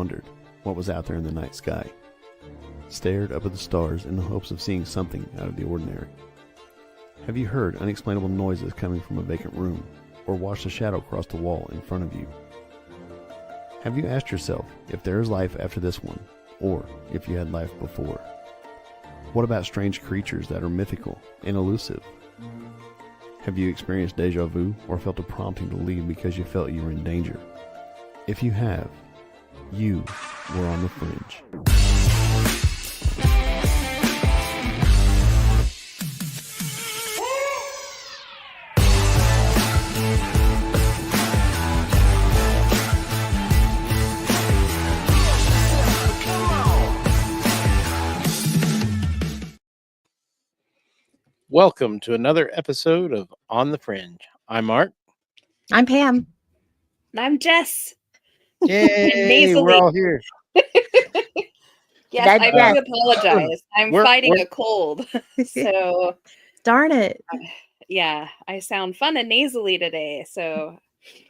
wondered what was out there in the night sky, stared up at the stars in the hopes of seeing something out of the ordinary? Have you heard unexplainable noises coming from a vacant room, or watched a shadow cross the wall in front of you? Have you asked yourself if there is life after this one, or if you had life before? What about strange creatures that are mythical and elusive? Have you experienced deja vu or felt a prompting to leave because you felt you were in danger? If you have, you were on the fringe. Welcome to another episode of On the Fringe. I'm Mark. I'm Pam. And I'm Jess. Yay, we're all here. Yes, I do apologize. I'm fighting a cold. So darn it. Yeah, I sound fun and nasally today. So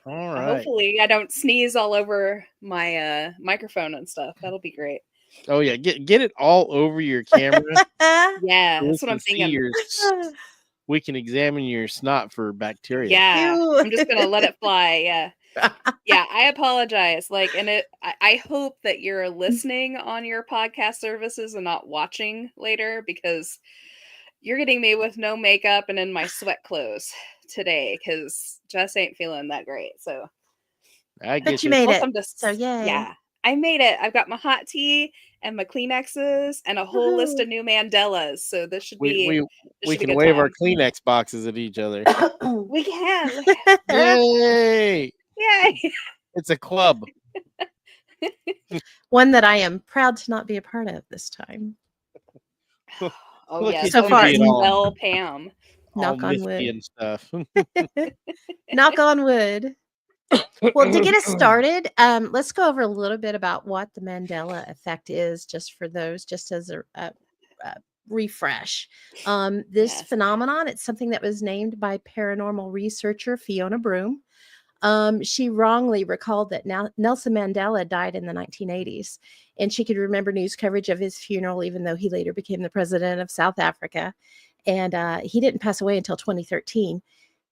all right. Hopefully I don't sneeze all over my microphone and stuff. That'll be great. Oh yeah, get it all over your camera. Yeah, that's what I'm thinking. We can examine your snot for bacteria. Yeah, I'm just gonna let it fly. Yeah. Yeah, I apologize. I hope that you're listening on your podcast services and not watching later, because you're getting me with no makeup and in my sweat clothes today because Jess ain't feeling that great. So I get but you made it. So yay. Yeah, I made it. I've got my hot tea and my Kleenexes and a whole list of new Mandellas. So this should be. We can wave our Kleenex boxes at each other. We can. Yay! Yay! It's a club. One that I am proud to not be a part of this time. Oh yeah, so far. Well, Pam. Knock on wood. And stuff. Knock on wood. Well, to get us started, let's go over a little bit about what the Mandela effect is, just as a refresh. This phenomenon, it's something that was named by paranormal researcher Fiona Broom. She wrongly recalled that Nelson Mandela died in the 1980s, and she could remember news coverage of his funeral, even though he later became the president of South Africa. And he didn't pass away until 2013.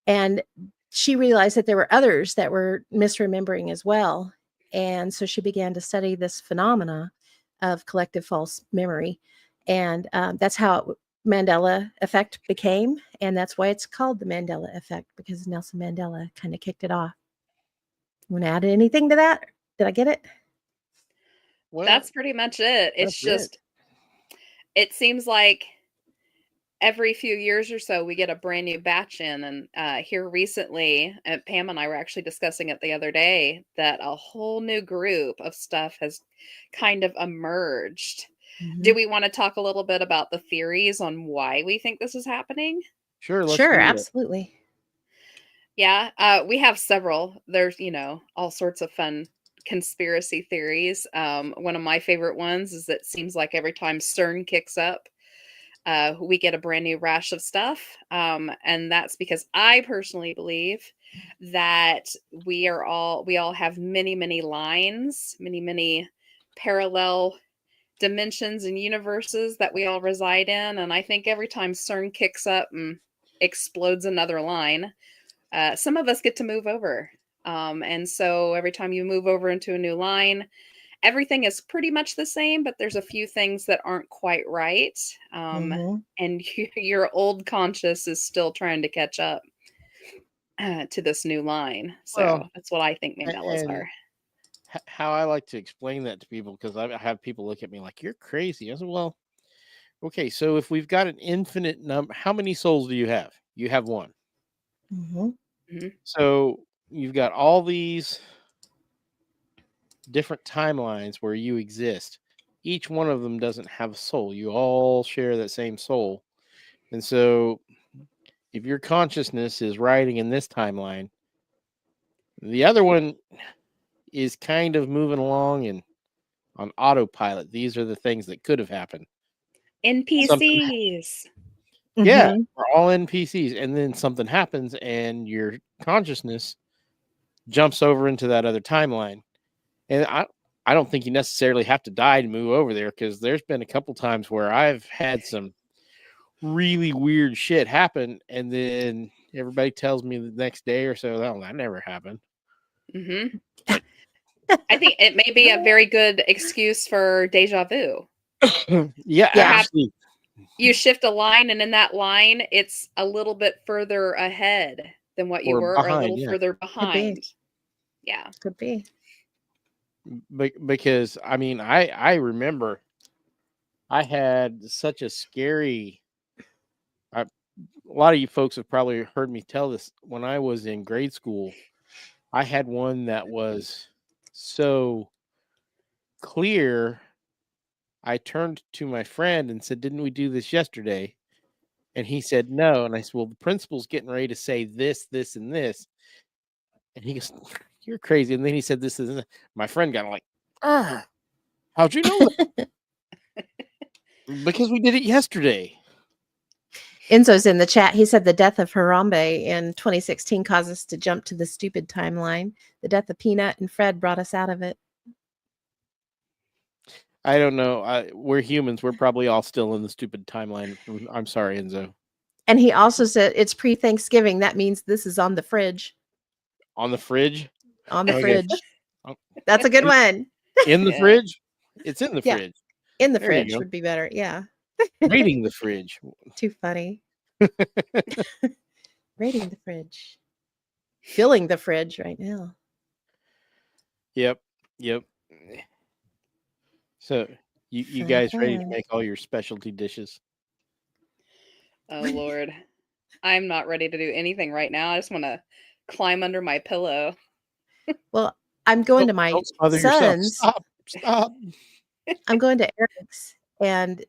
And she realized that there were others that were misremembering as well. And so she began to study this phenomena of collective false memory. And that's how Mandela effect became. And that's why it's called the Mandela effect, because Nelson Mandela kind of kicked it off. You want to add anything to that? Did I get it? Well, that's pretty much it. It's just, it seems like every few years or so, we get a brand new batch in. And here recently, Pam and I were actually discussing it the other day, that a whole new group of stuff has kind of emerged. Mm-hmm. Do we want to talk a little bit about the theories on why we think this is happening? Sure. Sure, absolutely. Yeah, we have several. There's, all sorts of fun conspiracy theories. One of my favorite ones is that it seems like every time CERN kicks up, we get a brand new rash of stuff. And that's because I personally believe that we all have many, many lines, many parallel dimensions and universes that we all reside in. And I think every time CERN kicks up and explodes another line, some of us get to move over. And so every time you move over into a new line, everything is pretty much the same, but there's a few things that aren't quite right. And your old conscious is still trying to catch up to this new line. So that's what I think Mandelas are. How I like to explain that to people, because I have people look at me like, you're crazy. I said, well, okay, so if we've got an infinite number, how many souls do you have? You have one. Mm-hmm. Mm-hmm. So you've got all these different timelines where you exist. Each one of them doesn't have a soul. You all share that same soul. And so if your consciousness is riding in this timeline, the other one is kind of moving along and on autopilot. These are the things that could have happened. NPCs. Yeah, we're all NPCs. And then something happens and your consciousness jumps over into that other timeline. And I don't think you necessarily have to die to move over there, because there's been a couple times where I've had some really weird shit happen, and then everybody tells me the next day or so, "Oh, that never happened." Hmm. I think it may be a very good excuse for deja vu. Yeah, Yeah. actually, You shift a line, and in that line, it's a little bit further ahead than what you Or were, or a behind, little yeah. further Could be. behind. Yeah. Could be. Because I mean, I remember I had such a scary. A lot of you folks have probably heard me tell this. When I was in grade school, I had one that was so clear. I turned to my friend and said, "Didn't we do this yesterday?" And he said, "No." And I said, "Well, the principal's getting ready to say this, this, and this." And he goes, "You're crazy." And then he said, "This is." My friend got like, "How'd you know that?" Because we did it yesterday. Enzo's in the chat. He said the death of Harambe in 2016 caused us to jump to the stupid timeline. The death of Peanut and Fred brought us out of it. I don't know. We're humans. We're probably all still in the stupid timeline. I'm sorry, Enzo. And he also said it's pre-Thanksgiving. That means this is on the fridge. On the fridge? On the Okay. fridge. Oh. That's a good one. In the Yeah. fridge? It's in the Yeah. fridge. In the There you fridge go. would be better. Yeah. Raiding the fridge. Too funny. Raiding the fridge. Filling the fridge right now. Yep. So you guys ready to Fun. make all your specialty dishes? Oh Lord. I'm not ready to do anything right now. I just want to climb under my pillow. Well, I'm going to my Don't smother yourself. son's. Stop. I'm going to Eric's, and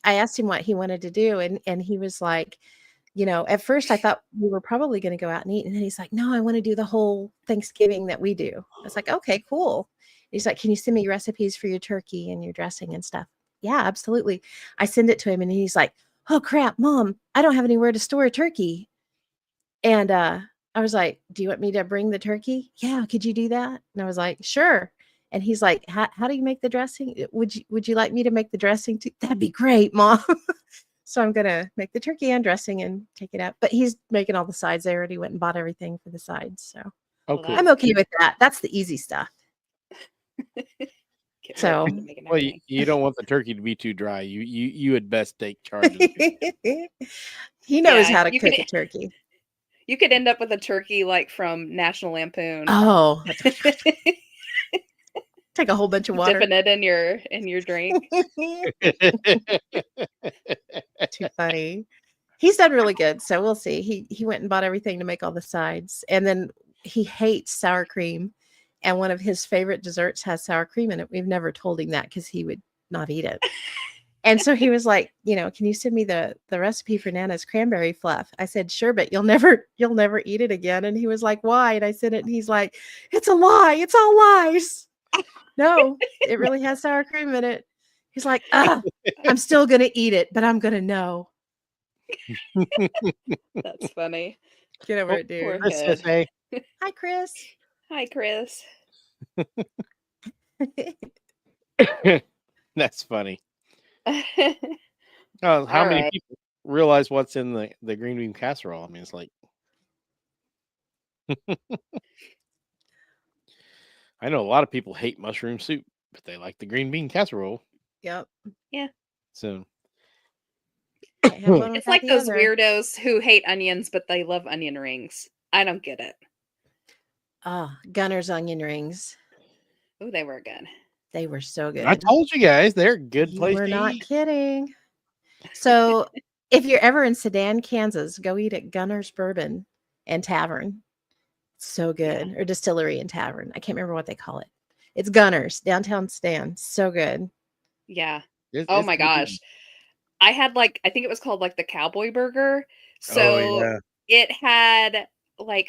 I asked him what he wanted to do, and he was like, at first I thought we were probably going to go out and eat, and then he's like, no, I want to do the whole Thanksgiving that we do. I was like, okay, cool. He's like, can you send me recipes for your turkey and your dressing and stuff? Yeah, absolutely. I send it to him, and he's like, oh crap, Mom, I don't have anywhere to store a turkey. And I was like, do you want me to bring the turkey? Yeah, could you do that? And I was like, sure. And he's like, how do you make the dressing? Would you like me to make the dressing too? That'd be great, Mom. So I'm gonna make the turkey and dressing and take it out. But he's making all the sides. I already went and bought everything for the sides. So Oh, Well, cool. I'm okay with that. That's the easy stuff. Get So- ready to make Well, everything. you don't want the turkey to be too dry. You had best take charge of it. He knows Yeah, how to you cook could- a turkey. You could end up with a turkey like from National Lampoon. Oh, take a whole bunch of water. Dipping it in your drink. Too funny. He's done really good, so we'll see. He went and bought everything to make all the sides, and then he hates sour cream, and one of his favorite desserts has sour cream in it. We've never told him that because he would not eat it. And so he was like, can you send me the recipe for Nana's cranberry fluff? I said, sure, but you'll never eat it again. And he was like, why? And I said it, and he's like, it's a lie. It's all lies. No, it really has sour cream in it. He's like, I'm still gonna eat it, but I'm gonna know. That's funny. Get over Oh, it, dude. poor Chris kid. says, hey. Hi, Chris. Hi, Chris. That's funny. All How many right. people realize what's in the green bean casserole? I mean, it's like I know a lot of people hate mushroom soup, but they like the green bean casserole. Yep. So Can't have one It's without like the those other. weirdos who hate onions, but they love onion rings. I don't get it. Gunner's onion rings. Oh, they were good. They were so good. I told you guys they're a good You place were to not eat. kidding. So if you're ever in Sedan, Kansas, go eat at Gunner's Bourbon and Tavern. It's so good. Or Distillery and Tavern. I can't remember what they call it. It's Gunner's, downtown Sedan. So good. Yeah. It's Oh my good. gosh. I had I think it was called the cowboy burger. So Oh, yeah. it had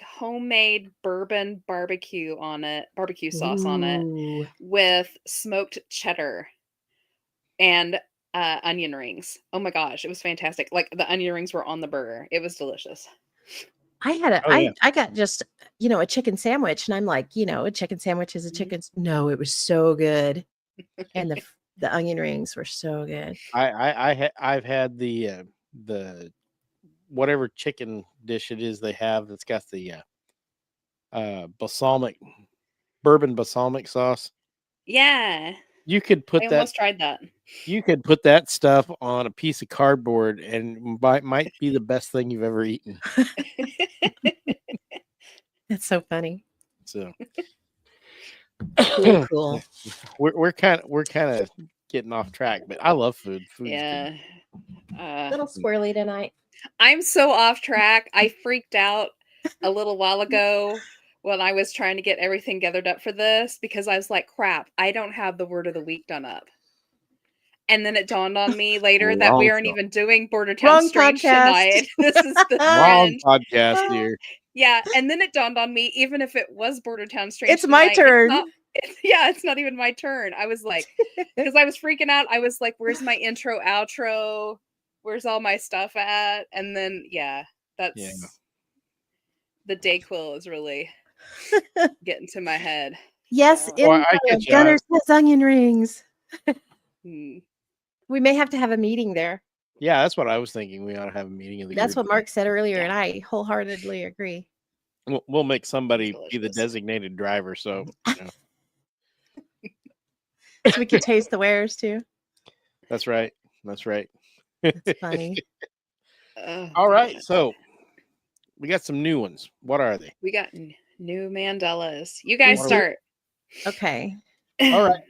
homemade bourbon barbecue sauce on it Ooh. with smoked cheddar and onion rings. Oh my gosh, it was fantastic. The onion rings were on the burger. It was delicious. Oh, yeah. I got just, a chicken sandwich, and I'm like, a chicken sandwich is a chicken. No, it was so good. And the onion rings were so good. I've had the whatever chicken dish it is they have that's got the bourbon balsamic sauce. Yeah. You could put I that almost tried that. you could put that stuff on a piece of cardboard and might be the best thing you've ever eaten. That's so funny. So Cool, cool. we're kind of getting off track, but I love food. Food's good. Yeah. Little squirrely tonight. I'm so off track. I freaked out a little while ago when I was trying to get everything gathered up for this because I was like, crap, I don't have the word of the week done up. And then it dawned on me later that we Wrong aren't show. even doing Bordertown Wrong Strange podcast. tonight. This is the Wrong Fringe. podcast, dear. Yeah, and then it dawned on me, even if it was Bordertown Strange, It's my tonight, turn. it's not even my turn. I was like, because I was freaking out. I was like, "Where's my intro, outro? Where's all my stuff at?" And then, that's the Dayquil is really getting to my head. Yes, So, I get you. Gunner says onion rings. hmm. We may have to have a meeting there. Yeah, that's what I was thinking. We ought to have a meeting of the That's group. what Mark said earlier, and Yeah. I wholeheartedly agree. We'll make somebody be the Delicious. designated driver. So So we could taste the wares too. that's right. That's right. That's funny. Oh, All right. God. So we got some new ones. What are they? We got new Mandellas. You guys What are we- start. Okay. All right.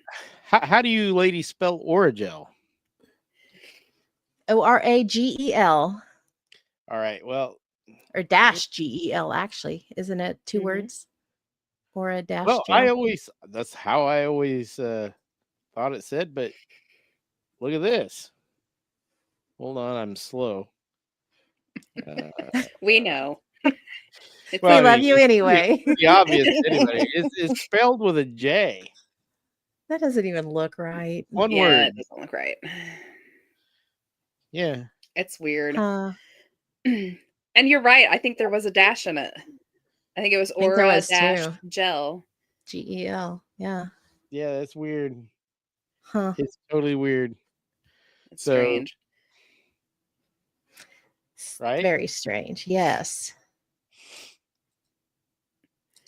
How do you ladies spell Oragel? Oragel All right. Well, or dash GEL, actually. Isn't it 2 Mhm. words? Or a dash well, gel? that's how I always thought it said, but look at this. Hold on, I'm slow. We know. It's We love you anyway. Pretty obvious to anybody. It's spelled with a J. That doesn't even look right. One yeah, word. it doesn't look right. Yeah. It's weird. Huh. And you're right. I think there was a dash in it. I think it was think there Aura was, dash too. gel. GEL. Yeah. Yeah, that's weird. Huh. It's totally weird. It's So- strange. Right? Very strange. Yes.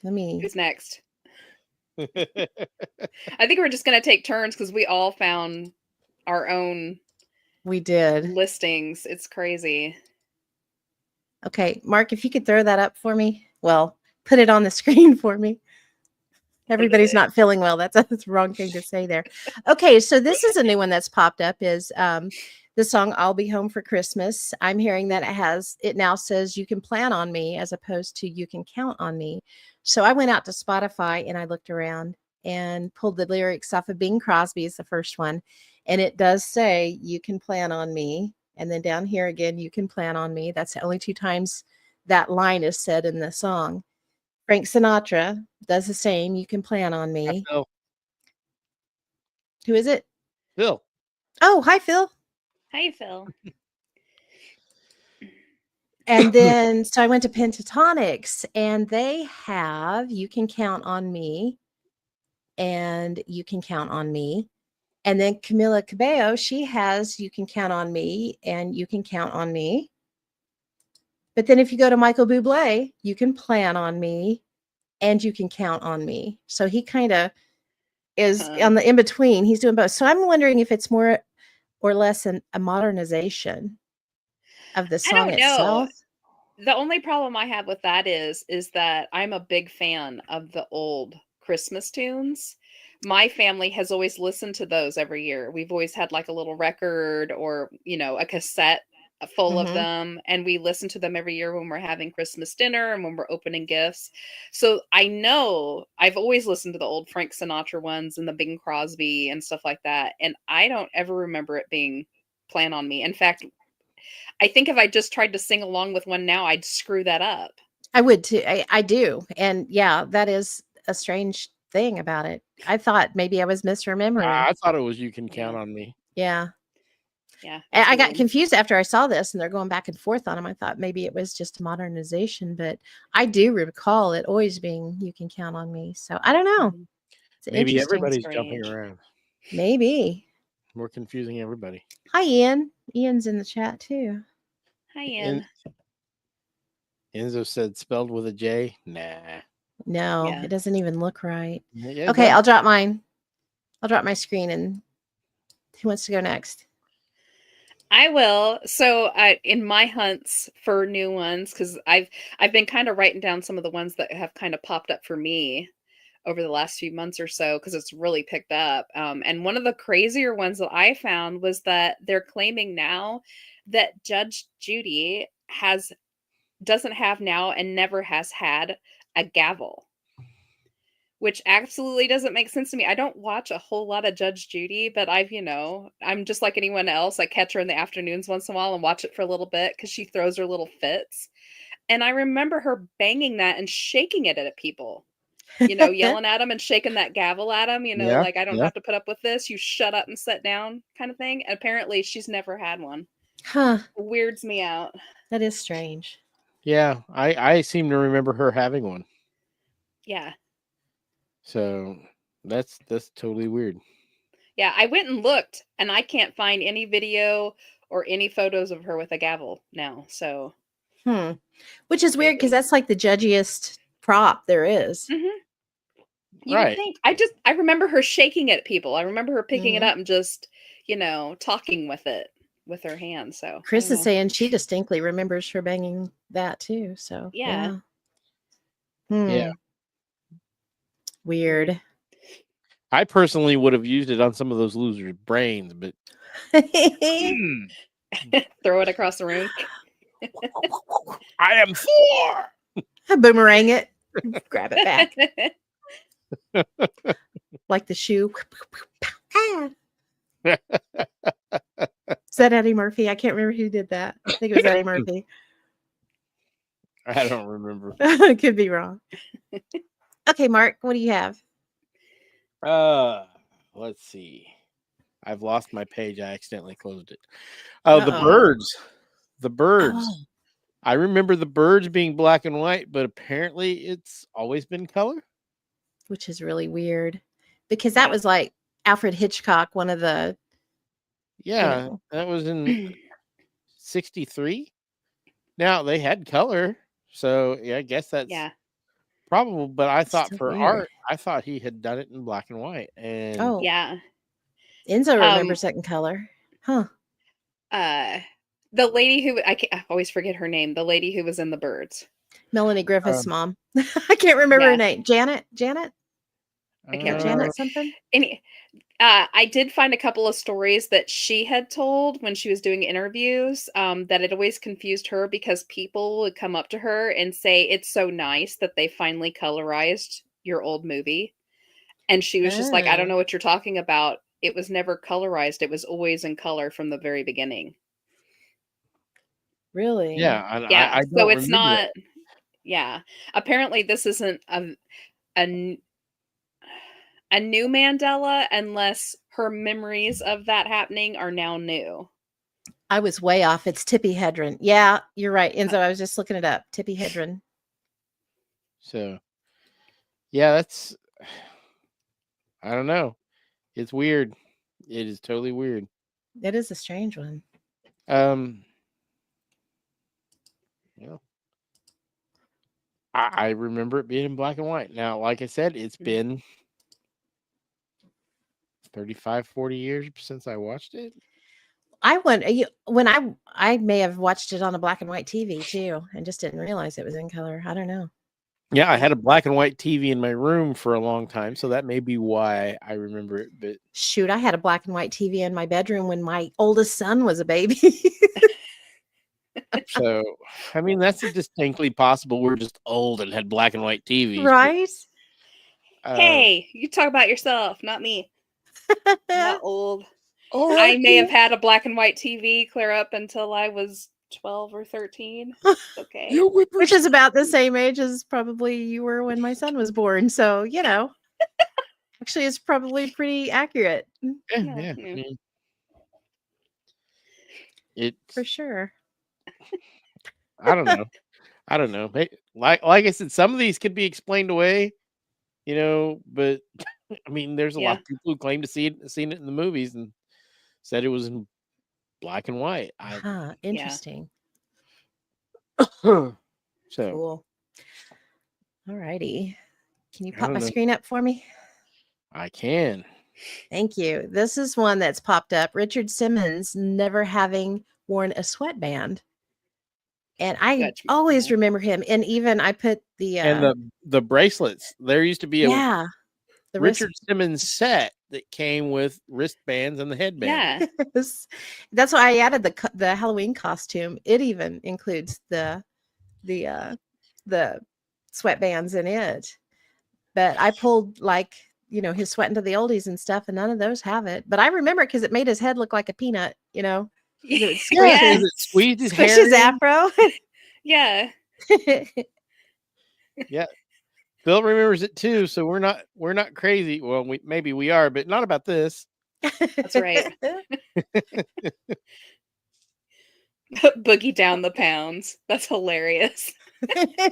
Let me. Who's next? I think we're just going to take turns because we all found our own We did. listings. It's crazy. Okay, Mark, if you could throw that up for me. Well, put it on the screen for me. Everybody's not feeling well. That's the wrong thing to say there. Okay, so this is a new one that's popped up is the song I'll Be Home for Christmas. I'm hearing that it now says you can plan on me as opposed to you can count on me. So I went out to Spotify and I looked around and pulled the lyrics off of Bing Crosby is the first one. And it does say you can plan on me. And then down here again, you can plan on me. That's the only 2 times that line is said in the song. Frank Sinatra does the same. You can plan on me. Phil. Who is it? Phil. Oh, hi, Phil. Hi, Phil. And then, so I went to Pentatonics and they have You Can Count on Me and You Can Count on Me. And then Camila Cabello, she has You Can Count on Me and You Can Count on Me. But then if you go to Michael Bublé, You Can Plan on Me and You Can Count on Me. So he kind of is on the in between. He's doing both. So I'm wondering if it's more or less a modernization of the song itself. The only problem I have with that is that I'm a big fan of the old Christmas tunes. My family has always listened to those every year. We've always had like a little record or, a cassette full of them. And we listen to them every year when we're having Christmas dinner and when we're opening gifts. So I know I've always listened to the old Frank Sinatra ones and the Bing Crosby and stuff like that. And I don't ever remember it being Plan on Me. In fact, I think if I just tried to sing along with one now, I'd screw that up. I would too. I do. And yeah, that is a strange thing about it. I thought maybe I was misremembering. I thought it was You Can Count on Me. Yeah. Yeah. And it's I got weird. confused after I saw this, and they're going back and forth on them. I thought maybe it was just modernization, but I do recall it always being "You Can Count on Me." So I don't know. Mhm. It's Maybe interesting. everybody's jumping Strange. around. Maybe. We're confusing everybody. Hi, Ian. Ian's in the chat too. Hi, And Ian. Enzo said spelled with a J. Nah. No, Yeah. it doesn't even look right. Yeah, it Okay, does. I'll drop mine. I'll drop my screen, and who wants to go next? I will. So, in my hunts for new ones, because I've been kind of writing down some of the ones that have kind of popped up for me over the last few months or so, because it's really picked up. And one of the crazier ones that I found was that they're claiming now that Judge Judy doesn't have now and never has had a gavel, which absolutely doesn't make sense to me. I don't watch a whole lot of Judge Judy, but I'm just like anyone else. I catch her in the afternoons once in a while and watch it for a little bit because she throws her little fits. And I remember her banging that and shaking it at people, yelling at them and shaking that gavel at them, Yeah, like, I don't yeah. have to put up with this. You shut up and sit down kind of thing. And apparently she's never had one. Huh. It weirds me out. That is strange. Yeah, I seem to remember her having one. Yeah. So that's totally weird. Yeah, I went and looked and I can't find any video or any photos of her with a gavel now. So, Which is weird because maybe. that's like the judgiest prop there is. Mhm. You would Right. think. I remember her shaking it at people. I remember her picking it Mhm. up and just, talking with it with her hand. So, I Chris don't is know. saying she distinctly remembers her banging that too. So Yeah. Yeah. Weird. I personally would have used it on some of those losers' brains, but Boomerang Throw it across the room. I am for. it. Grab it back. Like the shoe. Ah. Is that Eddie Murphy? I can't remember who did that. I think it was Eddie Murphy. I don't remember. Could be wrong. Okay, Mark, what do you have? Let's see. I've lost my page. I accidentally closed it. Oh, the Uh-oh. birds. The birds. Oh, I remember the birds being black and white, but apparently it's always been color. which is really weird because that Yeah. was like Alfred Hitchcock, one of the, Yeah, that was in 63. Now they had color, so yeah, I guess that's Yeah. probable. But I thought Still for weird. art, I thought he had done it in black and white. And Oh, Yeah. Enzo remembers that in color. Huh. The lady who I always forget her name. The lady who was in the birds. Melanie Griffith's Um, mom. I can't remember Yeah. her name. Janet? I can't uh, remember. Janet something? I did find a couple of stories that she had told when she was doing interviews, that it always confused her because people would come up to her and say, "It's so nice that they finally colorized your old movie." And she was just like, "I don't Oh, know what you're talking about. It was never colorized. It was always in color from the very beginning." really? yeah, and Yeah. I So don't it's remember that. not, yeah. Apparently, this isn't a a new Mandela unless her memories of that happening are now new. I was way off. It's Tippi Hedren. Yeah, you're right, Enzo. I was just looking it up. Tippi Hedren. So yeah, that's I don't know. It's weird. It is totally weird. That is a strange one. Yeah. I remember it being in black and white. Now, like I said, it's been 35, 40 years since I watched it. I went when I may have watched it on a black and white TV too, and just didn't realize it was in color. I don't know. Yeah, I had a black and white TV in my room for a long time, so that may be why I remember it. But Shoot, I had a black and white TV in my bedroom when my oldest son was a baby. so, I mean, that's distinctly possible. We're just old and had black and white TVs. Right? But, Hey, you talk about yourself, not me. I'm not old. all I right, may have had a black and white TV clear up until I was 12 or 13. Okay. you Which is about the same age as probably you were when my son was born. So, actually it's probably pretty accurate. Yeah. Yeah. for It's sure. I don't know. I don't know. Like I said, some of these could be explained away, but I mean, there's a lot Yeah. of people who claim to seen it in the movies and said it was in black and white. Interesting. So Cool. All righty. Can you I pop my don't know. screen up for me? I can. Thank you. This is one that's popped up. Richard Simmons never having worn a sweatband. And I Gotcha. always Yeah. remember him. And even I put the And the bracelets. There used to be a yeah, the wrist. Richard Simmons set that came with wristbands and the headband. Yeah. That's why I added the Halloween costume. It even includes the sweatbands in it. But I pulled his sweat into the oldies and stuff, and none of those have it. But I remember it because it made his head look like a peanut. It would Yeah, squish because Yes. it squeezed his squish hair. his afro. Yeah. Yeah. Bill remembers it too, so we're not crazy. Well, maybe we are, but not about this. That's right. Boogie down the pounds. That's hilarious.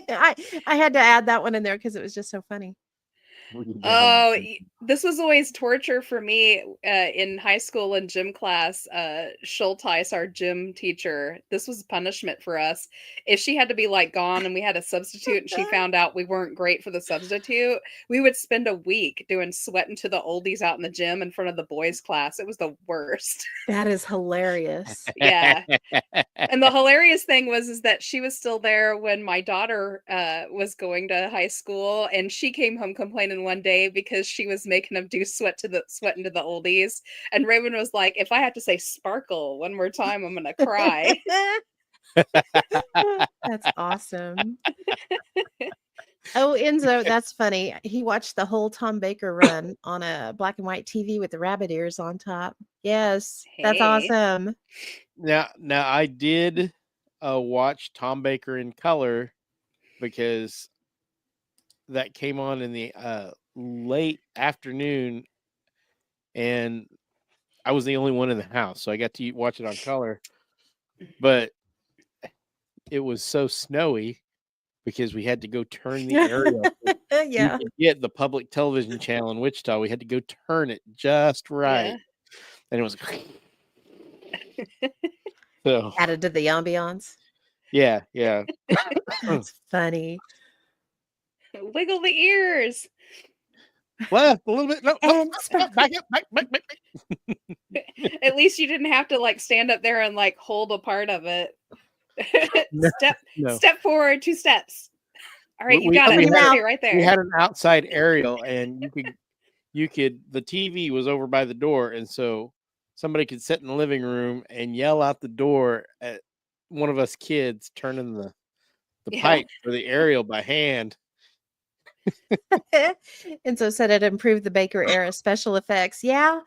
I had to add that one in there because it was just so funny. Oh, this was always torture for me in high school and gym class. Schulteis, our gym teacher, this was punishment for us. If she had to be gone and we had a substitute and she found out we weren't great for the substitute, we would spend a week doing sweating to the oldies out in the gym in front of the boys' class. It was the worst. That is hilarious. Yeah. And the hilarious thing is that she was still there when my daughter was going to high school, and she came home complaining one day because she was making them do sweat into the oldies. And Raven was like, "If I have to say sparkle one more time, I'm gonna cry." That's awesome. Oh, Enzo, that's funny. He watched the whole Tom Baker run on a black and white TV with the rabbit ears on top. Yes, that's Hey. awesome. Now I did watch Tom Baker in color because that came on in the late afternoon, and I was the only one in the house, so I got to watch it on color. But it was so snowy because we had to go turn the aerial. Yeah. You could get the public television channel in Wichita. We had to go turn it just right, Yeah. and it was so Added to the ambiance. yeah. That's funny. Wiggle the ears. Left a little bit. No, And back up. Back. At least you didn't have to stand up there and hold a part of it. No. Step forward 2 steps. All right, you got open it. your mouth. Right there. We had an outside aerial, and you could. The TV was over by the door, and so somebody could sit in the living room and yell out the door at one of us kids turning the pipe for the aerial by hand. And so said it improved the Baker era special effects. Yeah.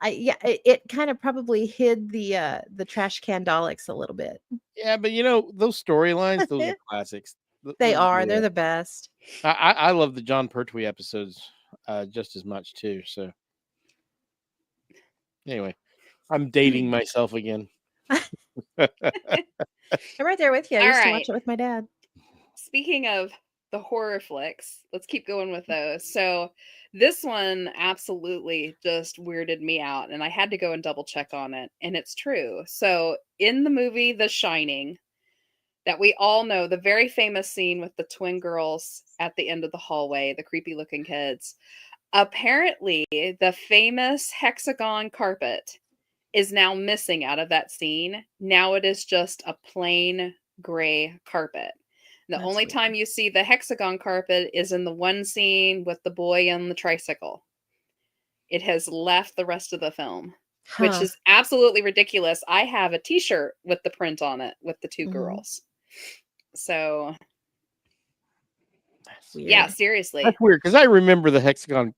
It kind of probably hid the trash can Daleks a little bit. Yeah, but those storylines, those are classics. They are. Yeah. They're the best. I love the John Pertwee episodes just as much too. So anyway, I'm dating myself again. I'm right there with you. I All used to right. watch it with my dad. Speaking of the horror flicks, let's keep going with those. So this one absolutely just weirded me out, and I had to go and double check on it, and it's true. So in the movie The Shining, that we all know, the very famous scene with the twin girls at the end of the hallway, the creepy looking kids, apparently the famous hexagon carpet is now missing out of that scene. Now it is just a plain gray carpet. The That's only weird. time you see the hexagon carpet is in the one scene with the boy on the tricycle. It has left the rest of the film, which is absolutely ridiculous. I have a t-shirt with the print on it with the 2 girls. So Weird. yeah, seriously. That's weird because I remember the hexagon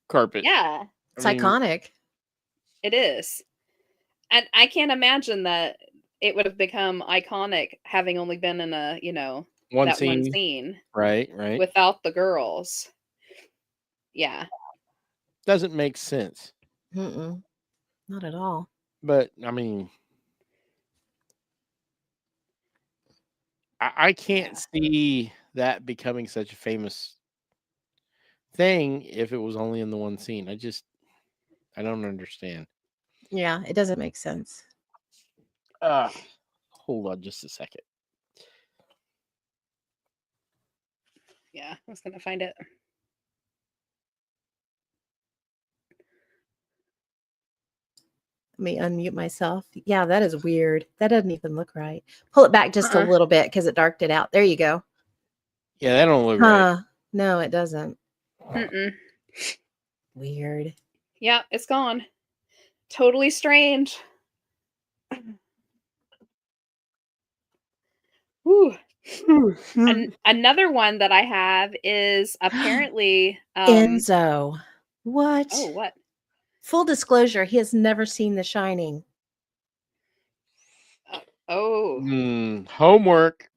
carpet. Yeah, It's iconic. it is. And I can't imagine that it would have become iconic having only been in a, One one scene. scene Right. without the girls. Yeah. Doesn't make sense. Mm-mm. Not at all. But I mean, I can't Yeah. see that becoming such a famous thing if it was only in the one scene. I don't understand. Yeah, it doesn't make sense. Hold on just a second. Yeah, I was gonna find it. Let me unmute myself. Yeah, that is weird. That doesn't even look right. Pull it back just a little bit because it darked it out. There you go. Yeah, that don't look right. Huh. No, it doesn't. Mm-mm. Weird. Yeah, it's gone. Totally strange. Whew. Another one that I have is apparently Enzo. What? oh, what? Full disclosure, he has never seen The Shining. Oh. Homework.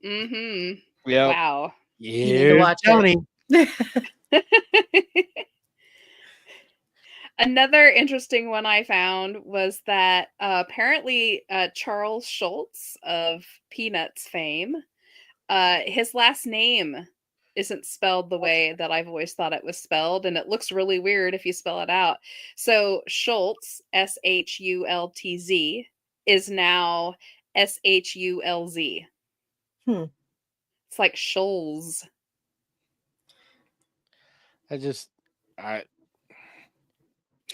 Mm-hmm. Yep. Wow. You need to watch Johnny. it. Another interesting one I found was that apparently Charles Schultz of Peanuts fame, his last name isn't spelled the way that I've always thought it was spelled, and it looks really weird if you spell it out. So Schultz, Schultz, is now Shulz. It's like Shoals.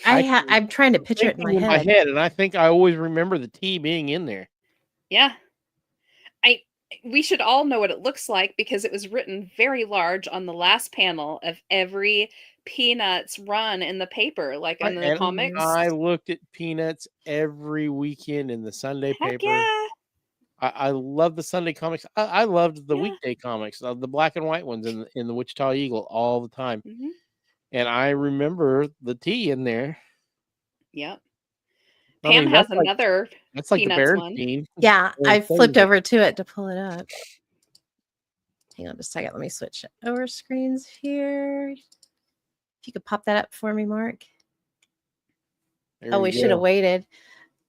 I'm trying to picture it in thinking my head. and I think I always remember the T being in there. Yeah. We should all know what it looks like because it was written very large on the last panel of every Peanuts run in the paper, like in the comics. I looked at Peanuts every weekend in the Sunday Heck paper. yeah. I love the Sunday comics. I loved the Yeah. weekday comics, the black and white ones in the Wichita Eagle all the time. Mm-hmm. And I remember the T in there. Yep. I Pam mean, has another that's like the Peanuts one. Berenstein. Yeah, Or I flipped something. over to it to pull it up. Hang on just a second. Let me switch over screens here. If you could pop that up for me, Mark. There We you should have go. waited.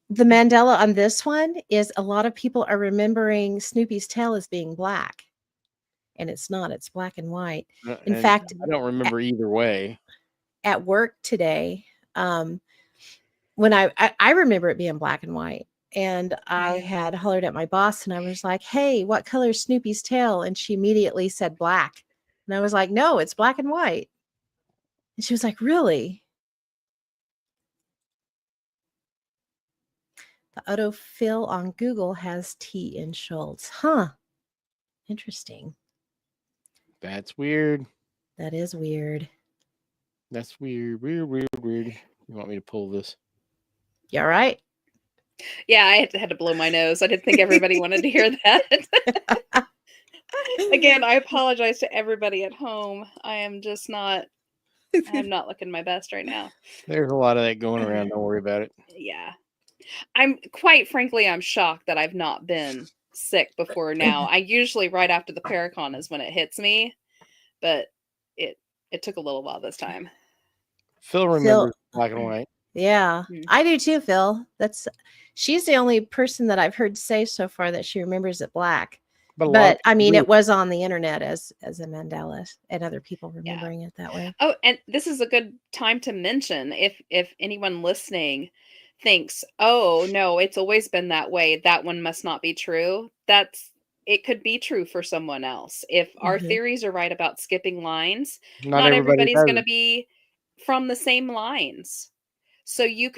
The Mandela on this one is a lot of people are remembering Snoopy's tail as being black. And it's not, it's black and white. In And fact, I don't remember either way. at work today, when I remember it being black and white. And I had hollered at my boss and I was like, hey, what color is Snoopy's tail? And she immediately said black. And I was like, no, it's black and white. And she was like, really? The autofill on Google has T in Schultz. Huh. Interesting. That's weird. That is weird. That's weird. Weird. You want me to pull this? You all right? Yeah, I had to blow my nose. I didn't think everybody wanted to hear that. Again, I apologize to everybody at home. I'm not looking my best right now. There's a lot of that going around. Don't worry about it. Yeah. I'm shocked that I've not been sick before now. I usually right after the Paracon is when it hits me, but it took a little while this time. Phil remembers black and white. Yeah, I do too, Phil. She's the only person that I've heard say so far that she remembers it black. But I mean, it was on the internet as a Mandela and other people remembering it that way. Oh, and this is a good time to mention if anyone listening thinks, oh no, it's always been that way, that one must not be true. It could be true for someone else. If our theories are right about skipping lines, not everybody's going to be from the same lines. So you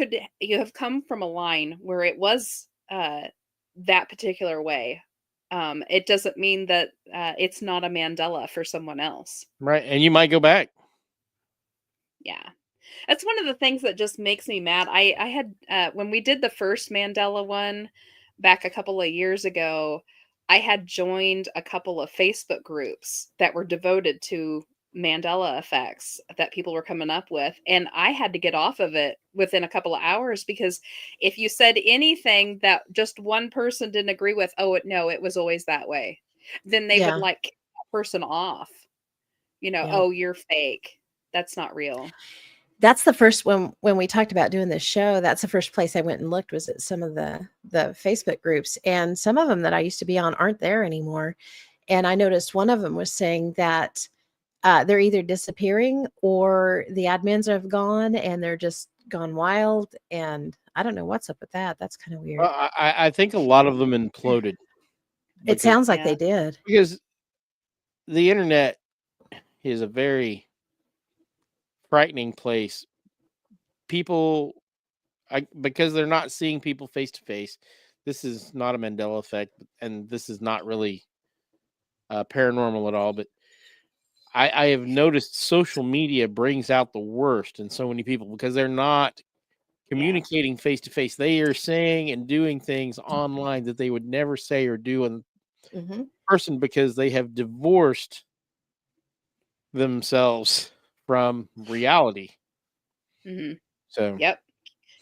have come from a line where it was that particular way. It doesn't mean that it's not a Mandela for someone else. Right. And you might go back. Yeah. That's one of the things that just makes me mad. I had, when we did the first Mandela one back a couple of years ago, I had joined a couple of Facebook groups that were devoted to Mandela effects that people were coming up with. And I had to get off of it within a couple of hours because if you said anything that just one person didn't agree with, oh, no, it was always that way, then they would like kick that person off. Oh, you're fake. That's not real. That's the first when we talked about doing this show, that's the first place I went and looked was at some of the Facebook groups, and some of them that I used to be on aren't there anymore. And I noticed one of them was saying that they're either disappearing or the admins have gone and they're just gone wild. And I don't know what's up with that. That's kind of weird. I think a lot of them imploded. It sounds like Yeah. they did. Because the internet is a very frightening place. People, because they're not seeing people face to face. This is not a Mandela effect, and this is not really paranormal at all. But I have noticed social media brings out the worst in so many people because they're not communicating face to face. They are saying and doing things online that they would never say or do in person because they have divorced themselves from reality. So, Yep.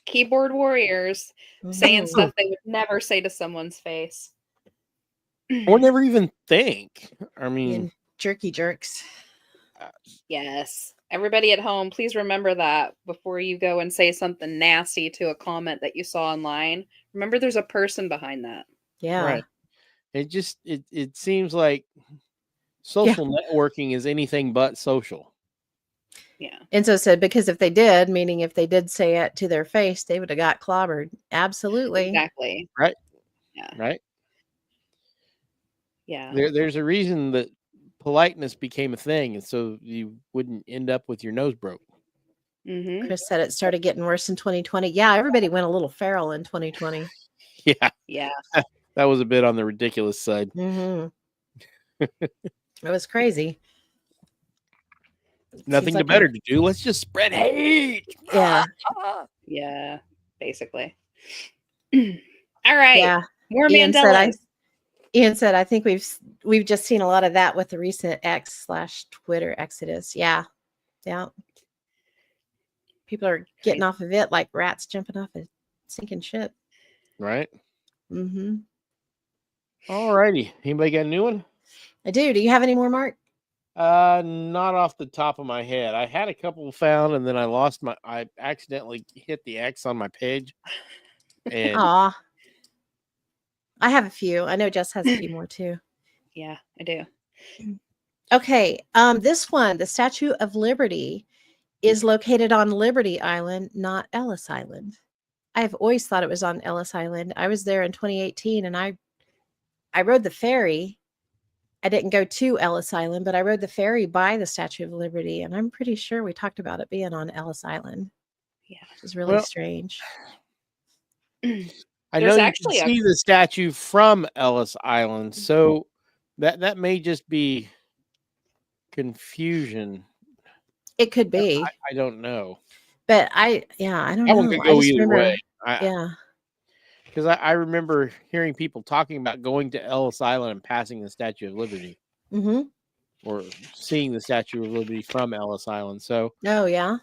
Keyboard warriors saying stuff they would never say to someone's face. or never even think. I mean, And jerky jerks. Yes. Everybody at home, please remember that before you go and say something nasty to a comment that you saw online. Remember there's a person behind that. Yeah. right. It seems like social networking is anything but social. Yeah. Enzo said because if they did, meaning if they did say it to their face, they would have got clobbered. Absolutely. Exactly. Right. Yeah. Right. Yeah. There's a reason that politeness became a thing, and so you wouldn't end up with your nose broke. Chris said it started getting worse in 2020. Yeah, everybody went a little feral in 2020. Yeah. Yeah. That was a bit on the ridiculous side. It was crazy. Nothing like better to do. Let's just spread hate. Yeah. Yeah. Basically. All right. Yeah. More Ian Mandelas. said, I think we've just seen a lot of that with the recent X/Twitter exodus. Yeah. Yeah. People are getting off of it like rats jumping off a sinking ship. Right. Mm-hmm. All righty. Anybody got a new one? I do. Do you have any more, Mark? Not off the top of my head. I had a couple found, and then I accidentally hit the X on my page. And Aw. I have a few. I know Jess has a few more too. Yeah, I do. Okay. This one, the Statue of Liberty, is located on Liberty Island, not Ellis Island. I've always thought it was on Ellis Island. I was there in 2018 and I rode the ferry. I didn't go to Ellis Island, but I rode the ferry by the Statue of Liberty, and I'm pretty sure we talked about it being on Ellis Island. Yeah. Which is really strange. I know you can see the statue from Ellis Island, so that may just be confusion. It could be. I don't know. But I don't That know. one could go either way. Yeah. Because I remember hearing people talking about going to Ellis Island and passing the Statue of Liberty. Or seeing the Statue of Liberty from Ellis Island. So oh yeah.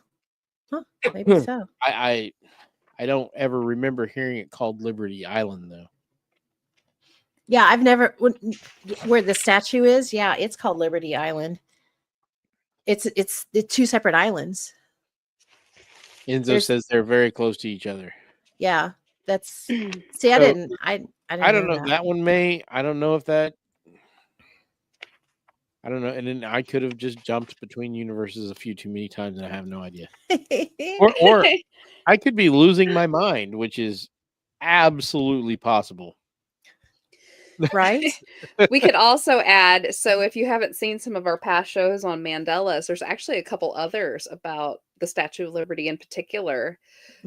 Huh, maybe so. I don't ever remember hearing it called Liberty Island though. Yeah, I've never where the statue is. Yeah, it's called Liberty Island. It's the two separate islands. Enzo says they're very close to each other. Yeah, that's see. I didn't know that one may. I don't know if that. I don't know, and then I could have just jumped between universes a few too many times, and I have no idea. or I could be losing my mind, which is absolutely possible. Right. We could also add, so if you haven't seen some of our past shows on Mandelas, there's actually a couple others about the Statue of Liberty in particular.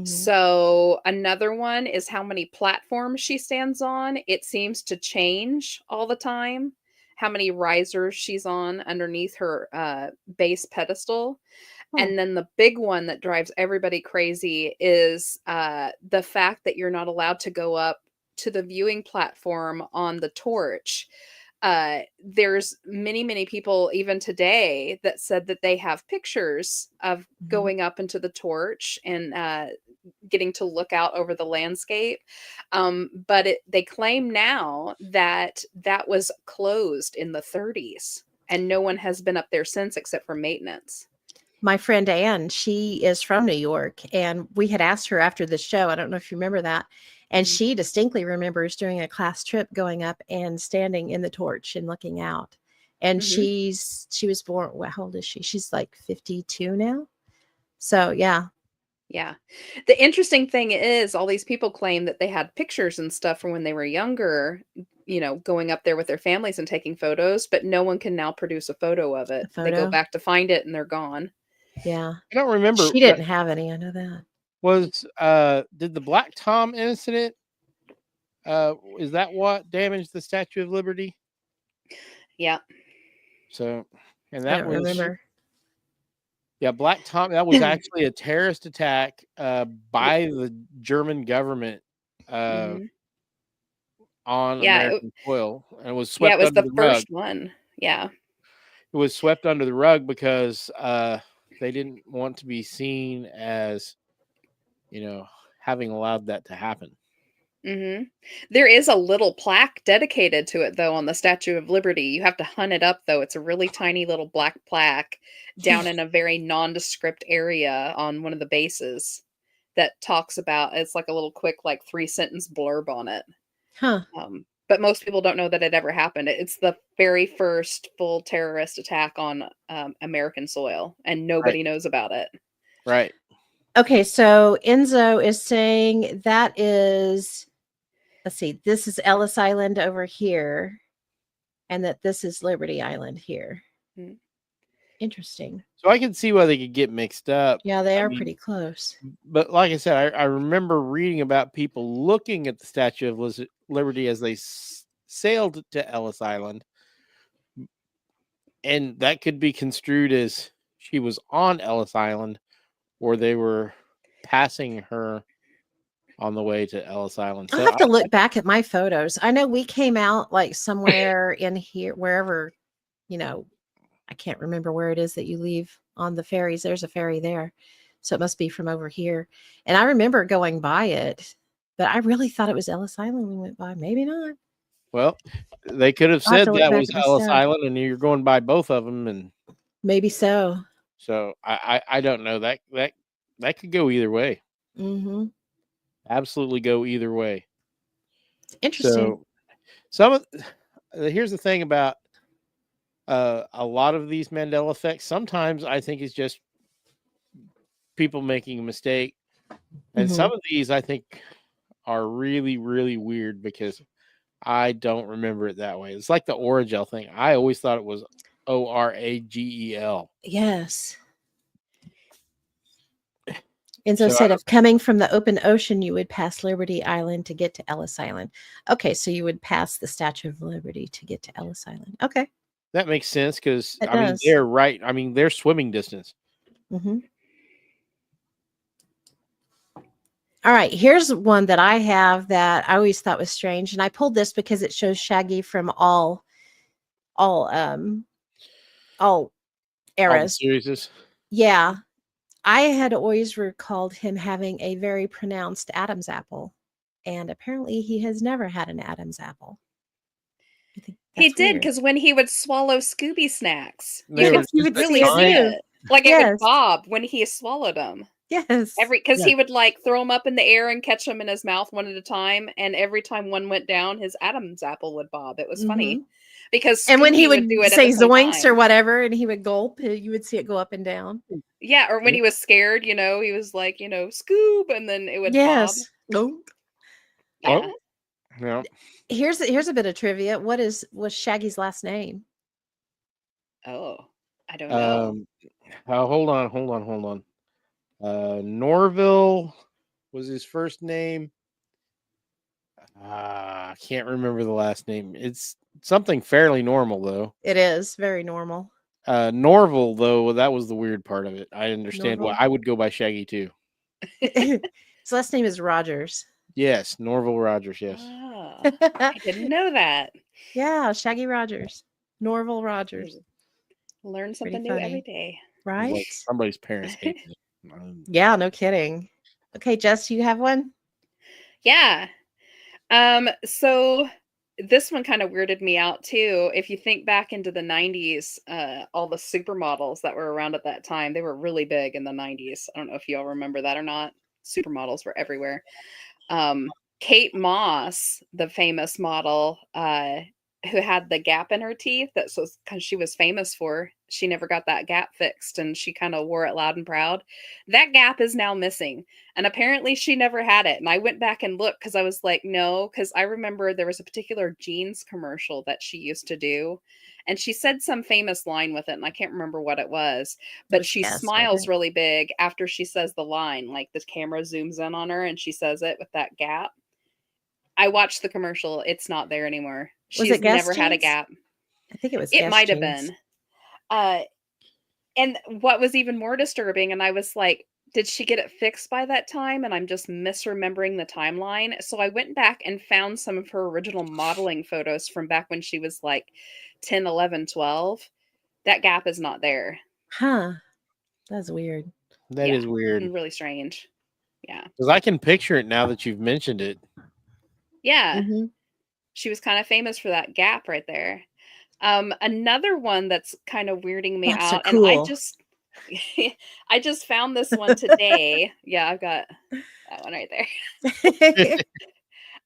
So another one is how many platforms she stands on. It seems to change all the time. How many risers she's on underneath her base pedestal. And then the big one that drives everybody crazy is the fact that you're not allowed to go up to the viewing platform on the torch. There's many people even today that said that they have pictures of going up into the torch and getting to look out over the landscape. But they claim now that that was closed in the 30s and no one has been up there since except for maintenance. my friend Ann, she is from New York, and we had asked her after the show. I don't know if you remember that. And Mhm. she distinctly remembers doing a class trip going up and standing in the torch and looking out. And Mhm. she was born, how old is she? She's like 52 now. So yeah. Yeah. The interesting thing is all these people claim that they had pictures and stuff from when they were younger, going up there with their families and taking photos, but no one can now produce a photo of A it. They go photo. back to find it and they're gone. Yeah. I don't remember. She didn't have any, I know that. Did the Black Tom incident? Is that what damaged the Statue of Liberty? Yeah. So, and I that don't was remember. yeah, Black Tom. That was actually a terrorist attack by the German government Mhm. on Yeah, American soil, and it was yeah, it swept was under the the rug. first one. Yeah. It was swept under the rug because they didn't want to be seen as, you know, having allowed that to happen. Mhm. There is a little plaque dedicated to it, though, on the Statue of Liberty. You have to hunt it up, though. It's a really tiny little black plaque down in a very nondescript area on one of the bases that talks about it's like a little quick, like 3-sentence blurb on it. Huh. But most people don't know that it ever happened. It's the very first full terrorist attack on American soil, and Right. nobody knows about it. Right. Okay, so Enzo is saying that is, let's see, this is Ellis Island over here, and that this is Liberty Island here. Mm. Interesting. So I can see why they could get mixed up. Yeah, they I are mean, pretty close. but like I said, I remember reading about people looking at the Statue of Liberty as they sailed to Ellis Island, and that could be construed as she was on Ellis Island, or they were passing her on the way to Ellis Island. I'll So have to look back at my photos. I know we came out like somewhere in here, wherever, I can't remember where it is that you leave on the ferries. There's a ferry there. So it must be from over here. And I remember going by it, but I really thought it was Ellis Island we went by. Maybe not. well, they could have I'll have said to look that back was at my Ellis stuff. Island, and you're going by both of them, and Maybe so. so I don't know that could go either way. Mm-hmm. Absolutely go either way. Interesting. So some of here's the thing about a lot of these Mandela effects. Sometimes I think it's just people making a mistake, and Mhm. some of these I think are really really weird because I don't remember it that way. It's like the Oragel thing. I always thought it was Oragel. Yes. Enzo So said, if coming from the open ocean, you would pass Liberty Island to get to Ellis Island. Okay, so you would pass the Statue of Liberty to get to Ellis Island. Okay, that makes sense because it I mean does. they're right. I mean they're swimming distance. Mm-hmm. All right, here's one that I have that I always thought was strange, and I pulled this because it shows Shaggy from all All the eras. series. Yeah, I had always recalled him having a very pronounced Adam's apple, and apparently he has never had an Adam's apple. I think He that's did weird. because when he would swallow Scooby snacks, They you were could You just would a see really it see giant. too. it. Like it Yes. would bob when he swallowed them. Yes. Because Yeah. he would like throw them up in the air and catch them in his mouth one at a time, and every time one went down, his Adam's apple would bob. It was funny because And when he Scooby would do would it at say the same zoinks or time. whatever, and he would gulp, you would see it go up and down. Yeah, or when he was scared, he was like, Scoob, and then it would bob. Yes. Oh. Yeah. Yeah. Here's a bit of trivia. Was Shaggy's last name? Oh, I don't know. Hold on. Norville was his first name. I can't remember the last name. It's something fairly normal though. It is very normal. Norville though, that was the weird part of it. I understand why Norval. I would go by Shaggy too. His last name is Rogers. Yes, Norville Rogers. Yes. Ah, I didn't know that. Yeah, Shaggy Rogers. Norval Rogers. Learn something Pretty new funny. every day. Right? Like somebody's parents hate me. Yeah, no kidding. Okay, Jess, you have one? Yeah. So this one kind of weirded me out too. If you think back into the 90s, all the supermodels that were around at that time, they were really big in the 90s. I don't know if y'all remember that or not. Supermodels were everywhere. Kate Moss, the famous model, who had the gap in her teeth, that's because she was famous for. She never got that gap fixed, and she kind of wore it loud and proud. That gap is now missing, and apparently she never had it. And I went back and looked because I was like, no, because I remember there was a particular jeans commercial that she used to do, and she said some famous line with it, and I can't remember what it was, but was she Guess, smiles really big after she says the line, like the camera zooms in on her and she says it with that gap. I watched the commercial. It's not there anymore. Was She's it Guess never had a jeans? gap. I think it was. It Guess might have jeans. been. And what was even more disturbing, and I was like, did she get it fixed by that time? And I'm just misremembering the timeline. So I went back and found some of her original modeling photos from back when she was like 10, 11, 12. That gap is not there. Huh. That's weird. That is weird. Really strange. Yeah. Because I can picture it now that you've mentioned it. Yeah. Mhm. She was kind of famous for that gap right there. Another one that's kind of weirding me Gaps are out, and I cool. just I just found this one today. Yeah, I've got that one right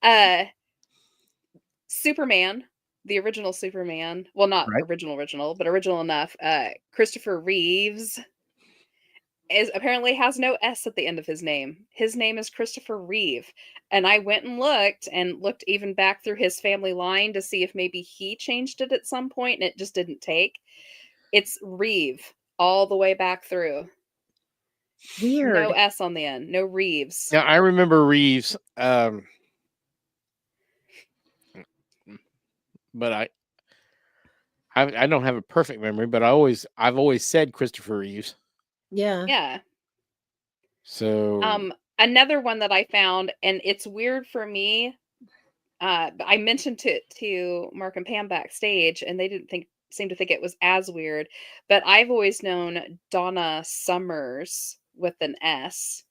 there. Superman, the original Superman. Well, not Right. original, but original enough. Christopher Reeves apparently has no S at the end of his name. His name is Christopher Reeve. And I went and looked even back through his family line to see if maybe he changed it at some point, and it just didn't take. It's Reeve all the way back through. Weird. No S on the end. No Reeves. Now I remember Reeves, but I don't have a perfect memory, but I've always said Christopher Reeves. Yeah. Yeah. So Another one that I found, and it's weird for me. I mentioned to Mark and Pam backstage, and they didn't seem to think it was as weird. But I've always known Donna Summers with an S.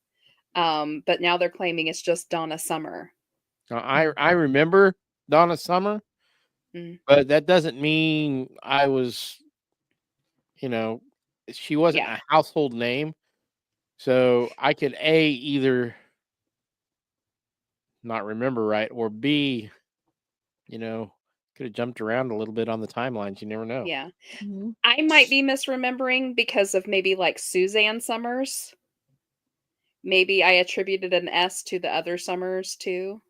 But now they're claiming it's just Donna Summer. I remember Donna Summer, but that doesn't mean I was, she wasn't a household name. So I could either not remember right, or B, could have jumped around a little bit on the timelines. You never know. Yeah. Mhm. I might be misremembering because of maybe like Suzanne Summers. Maybe I attributed an S to the other Summers too.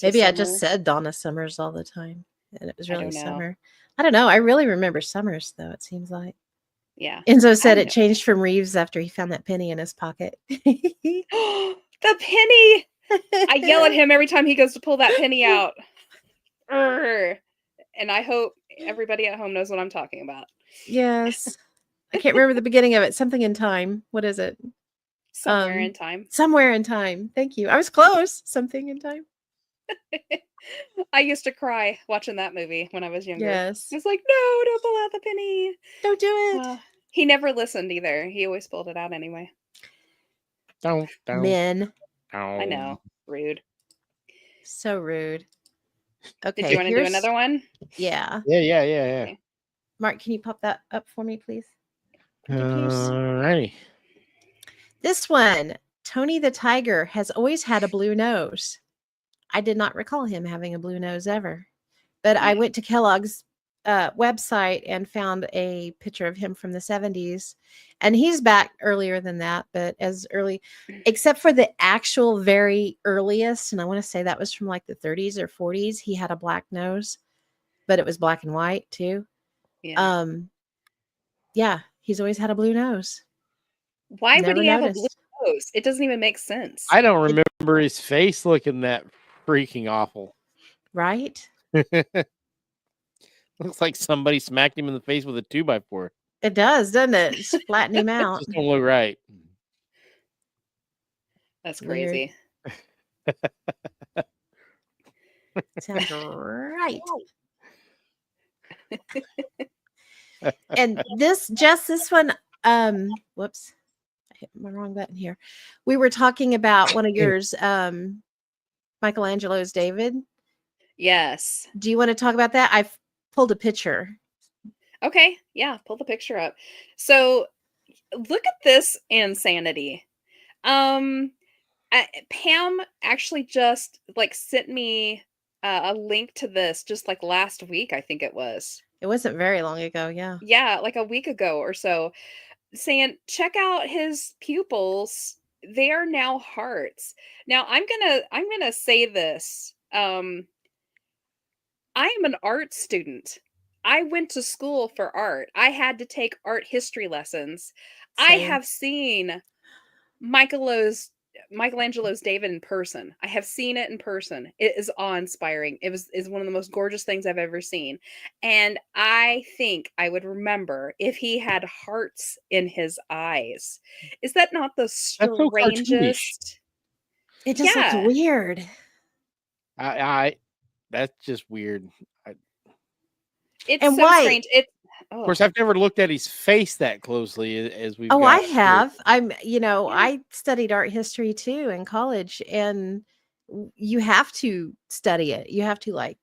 Maybe I Summer. just said Donna Summers all the time, and it was really don't know. Summer. I don't know. I really remember Summers, though, it seems like. Yeah. Enzo said I it changed from Reeves after he found that penny in his pocket. The penny! I yell at him every time he goes to pull that penny out. Urgh. And I hope everybody at home knows what I'm talking about. Yes. I can't remember the beginning of it. Something in time. What is it? Somewhere in time. Somewhere in time. Thank you. I was close. Something in time. I used to cry watching that movie when I was younger. Yes. I was like, no, don't pull out the penny. Don't do it. He never listened either. He always pulled it out anyway. Don't. Men. I know. Rude. So rude. Okay. Did you want to do another one? Yeah. Yeah. Okay. Mark, can you pop that up for me, please? Alrighty. This one, Tony the Tiger has always had a blue nose. I did not recall him having a blue nose ever, but I went to Kellogg's website and found a picture of him from the 70s, and he's back earlier than that, but as early, except for the actual very earliest, and I want to say that was from like the 30s or 40s, he had a black nose, but it was black and white too. Yeah, he's always had a blue nose. Why would he have a blue nose? It doesn't even make sense. I don't remember his face looking that freaking awful. Right? Looks like somebody smacked him in the face with a 2x4. It does, doesn't it? Just flatten him out. Just don't look right. That's crazy. Sounds right. And this one, whoops, I hit my wrong button here. We were talking about one of yours, Michelangelo's David. Yes. Do you want to talk about that? I've pulled a picture. Okay. Yeah. Pull the picture up. So look at this insanity. Um, Pam actually just like sent me a link to this just like last week, I think it was. It wasn't very long ago. Yeah. Yeah, like a week ago or so, saying, check out his pupils. They are now hearts. Now I'm gonna say this. I am an art student. I went to school for art. I had to take art history lessons. I Same. have seen Michelo's Michelangelo's David in person. I have seen it in person. It is awe-inspiring. It is one of the most gorgeous things I've ever seen. And I think I would remember if he had hearts in his eyes. Is that not the That's so cartoonish. strangest? It just looks Yeah. weird. I that's just weird. It's And so why? strange. It's Of course, I've never looked at his face that closely as we've Oh, got I here. have. You know, Yeah. I studied art history too in college, and you have to study it. You have to like,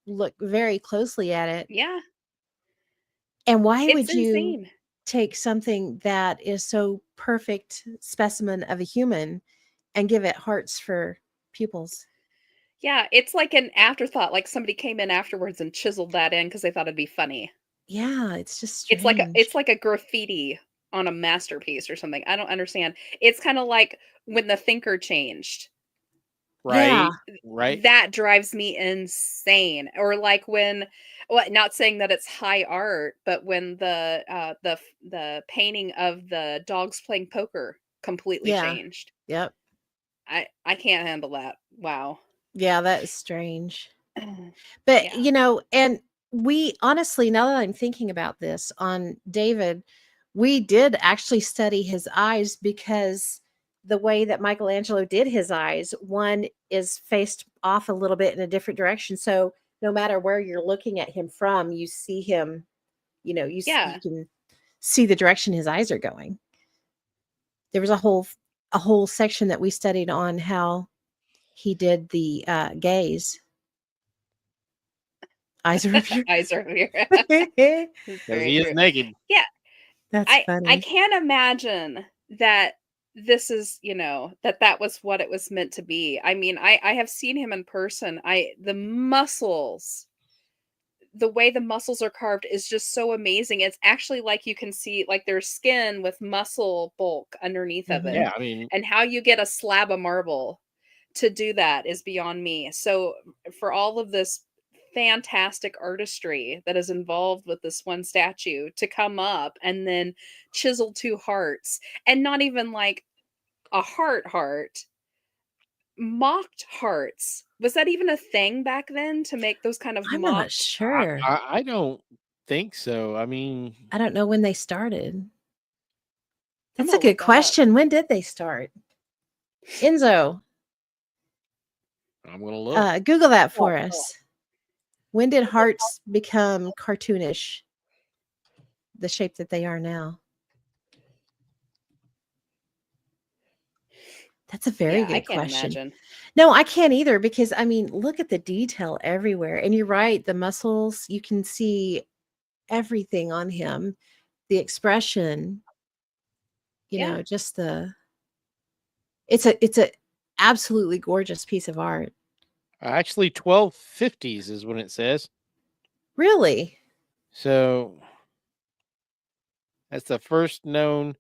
look very closely at it. Yeah. And why It's would you insane. take something that is so perfect specimen of a human and give it hearts for pupils? Yeah, it's like an afterthought, like somebody came in afterwards and chiseled that in because they thought it'd be funny. Yeah, it's just It's strange. like a graffiti on a masterpiece or something. I don't understand. It's kinda like when the thinker changed. Yeah, Right. That drives me insane. Or like when well, not saying that it's high art, but when the painting of the dogs playing poker completely yeah, changed. yep. I can't handle that. Wow. Yeah, that is strange. But, Yeah. and we honestly, now that I'm thinking about this on David, we did actually study his eyes because the way that Michelangelo did his eyes, one is faced off a little bit in a different direction. So no matter where you're looking at him from, you see him, you Yeah. can see the direction his eyes are going. There was a whole section that we studied on how he did the gaze. Eyes are up your Eyes are weird. It's Because very he is true. naked. Yeah, That's I funny. can't imagine that this is, that was what it was meant to be. I mean, I have seen him in person. The muscles, the way the muscles are carved is just so amazing. It's actually like you can see like there's skin with muscle bulk underneath of it. Mhm. Yeah, I mean, And how you get a slab of marble to do that is beyond me. So for all of this fantastic artistry that is involved with this one statue to come up and then chisel two hearts and not even like a heart, mocked hearts. Was that even a thing back then to make those kind of I'm not mocked? sure. I don't think so. I mean, I don't know when they started. I'm That's a gonna good look that up. question. When did they start? Enzo, I'm gonna look. Google that for us. When did hearts become cartoonish, the shape that they are now? That's a very Yeah, I good can't question. imagine. No, I can't either because I mean, look at the detail everywhere. And you're right, the muscles, you can see everything on him, the expression, Yeah. just it's a absolutely gorgeous piece of art. Actually, 1250s is when it says. Really? So that's the first known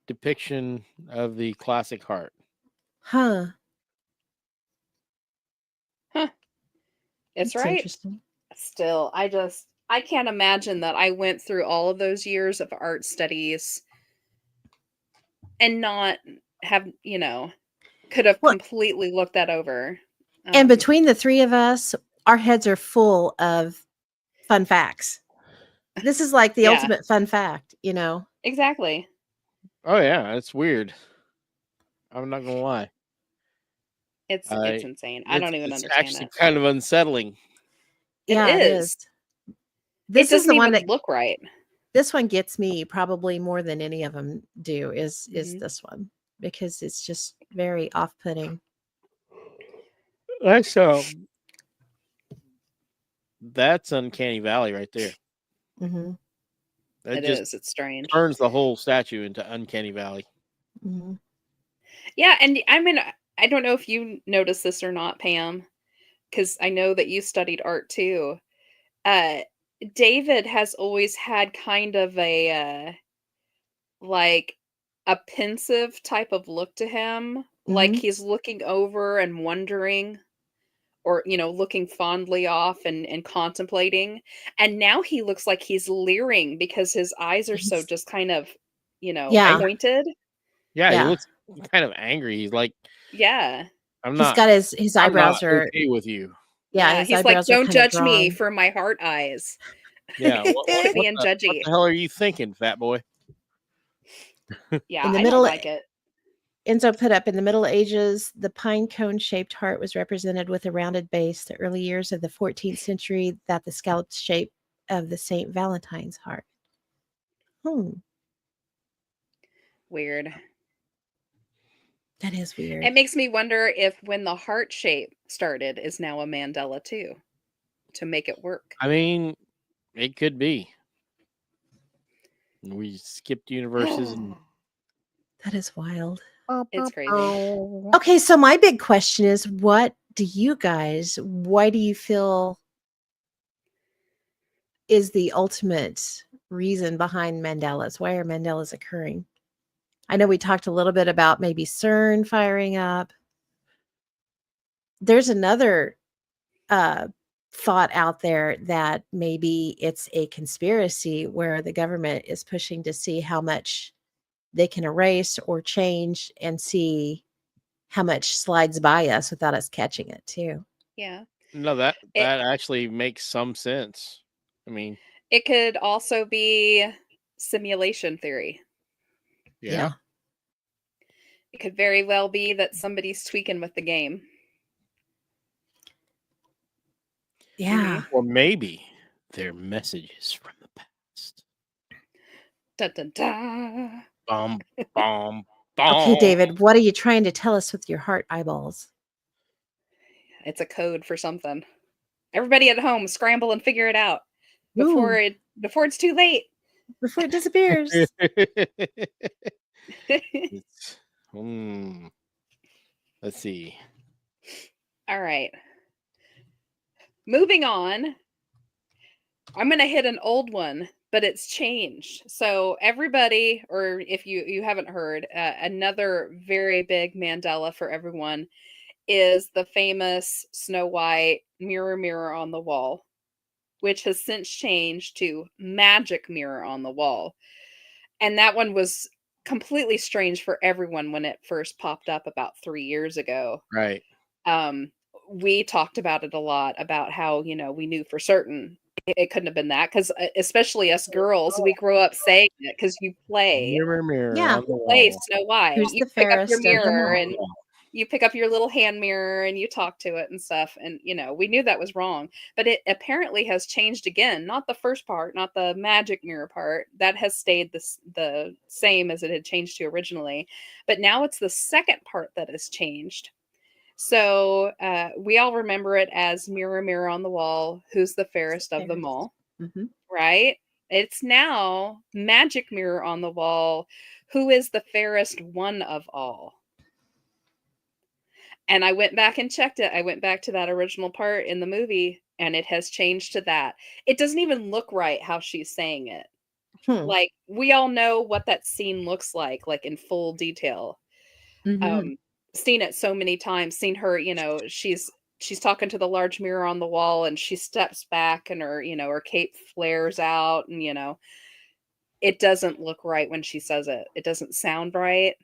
depiction of the classic heart. Huh. Huh. It's That's right. interesting. Still, I can't imagine that I went through all of those years of art studies and not have, could have Well, completely looked that over. and between the three of us, our heads are full of fun facts. This is like the Yeah, ultimate fun fact. exactly. Oh yeah, it's weird. I'm not gonna lie. It's insane. I It's don't even it's understand actually it. kind of unsettling. It Yeah, it is. is. It This is doesn't the one even that look right. this one gets me probably more than any of them do is Mhm. this one because it's just very off-putting. I saw That's uncanny valley right there. Mm-hmm. That It just is. It's strange. turns the whole statue into uncanny valley. Mm-hmm. Yeah, and I mean, I don't know if you noticed this or not, Pam, because I know that you studied art too. Uh, David has always had kind of a like a pensive type of look to him, like Mm-hmm. he's looking over and wondering, or looking fondly off and contemplating. And now he looks like he's leering because his eyes are so just kind of Yeah. pointed. Yeah, he Yeah. looks kind of angry. He's like, Yeah. I'm He's not got his I'm not eyebrows are okay with you. yeah, his He's like, eyebrows are don't kind of judge me drawn. for my heart eyes. Yeah. Quit being What judgy. the hell are you thinking, fat boy? Yeah, In the I middle, don't like it. Enzo put up in the Middle Ages, the pine cone shaped heart was represented with a rounded base. The early years of the 14th century, that the scalloped shape of the St. Valentine's heart. Weird. That is weird. It makes me wonder if when the heart shape started is now a Mandela too, to make it work. I mean, it could be. We skipped universes and That is wild. It's crazy. Okay, so my big question is why do you feel is the ultimate reason behind Mandela's? Why are Mandela's occurring? I know we talked a little bit about maybe CERN firing up. There's another thought out there that maybe it's a conspiracy where the government is pushing to see how much they can erase or change and see how much slides by us without us catching it too. Yeah. no, that It actually makes some sense. I mean, it could also be simulation theory. yeah. It could very well be that somebody's tweaking with the game. Yeah. Or maybe they're messages from the past. Dun, dun, dun. Bum, bum, Okay, bum. David, what are you trying to tell us with your heart eyeballs? It's a code for something. Everybody at home, scramble and figure it out Ooh, before it's too late. before it disappears. It's, let's see. All right. Moving on. I'm going to hit an old one, but it's changed. So everybody, or if you haven't heard, another very big Mandela for everyone is the famous Snow White mirror, mirror on the wall, which has since changed to magic mirror on the wall. And that one was completely strange for everyone when it first popped up about 3 years ago. Right. We talked about it a lot, about how, we knew for certain it couldn't have been that, because especially us girls, we grew up saying it because you play Mirror, mirror Yeah. on the play wall. Snow White. Who's You the pick up your fairest of them mirror all? and you pick up your little hand mirror and you talk to it and stuff. And, we knew that was wrong. But it apparently has changed again. Not the first part, not the magic mirror part. That has stayed the same as it had changed to originally. But now it's the second part that has changed. So we all remember it as mirror, mirror on the wall. Who's the fairest of them all? Mm-hmm. Right? It's now magic mirror on the wall. Who is the fairest one of all? And I went back and checked it. I went back to that original part in the movie and it has changed to that. It doesn't even look right how she's saying it. Like, we all know what that scene looks like in full detail. Mm-hmm. Seen it so many times, seen her, she's talking to the large mirror on the wall and she steps back and her, her cape flares out and, it doesn't look right when she says it. It doesn't sound right.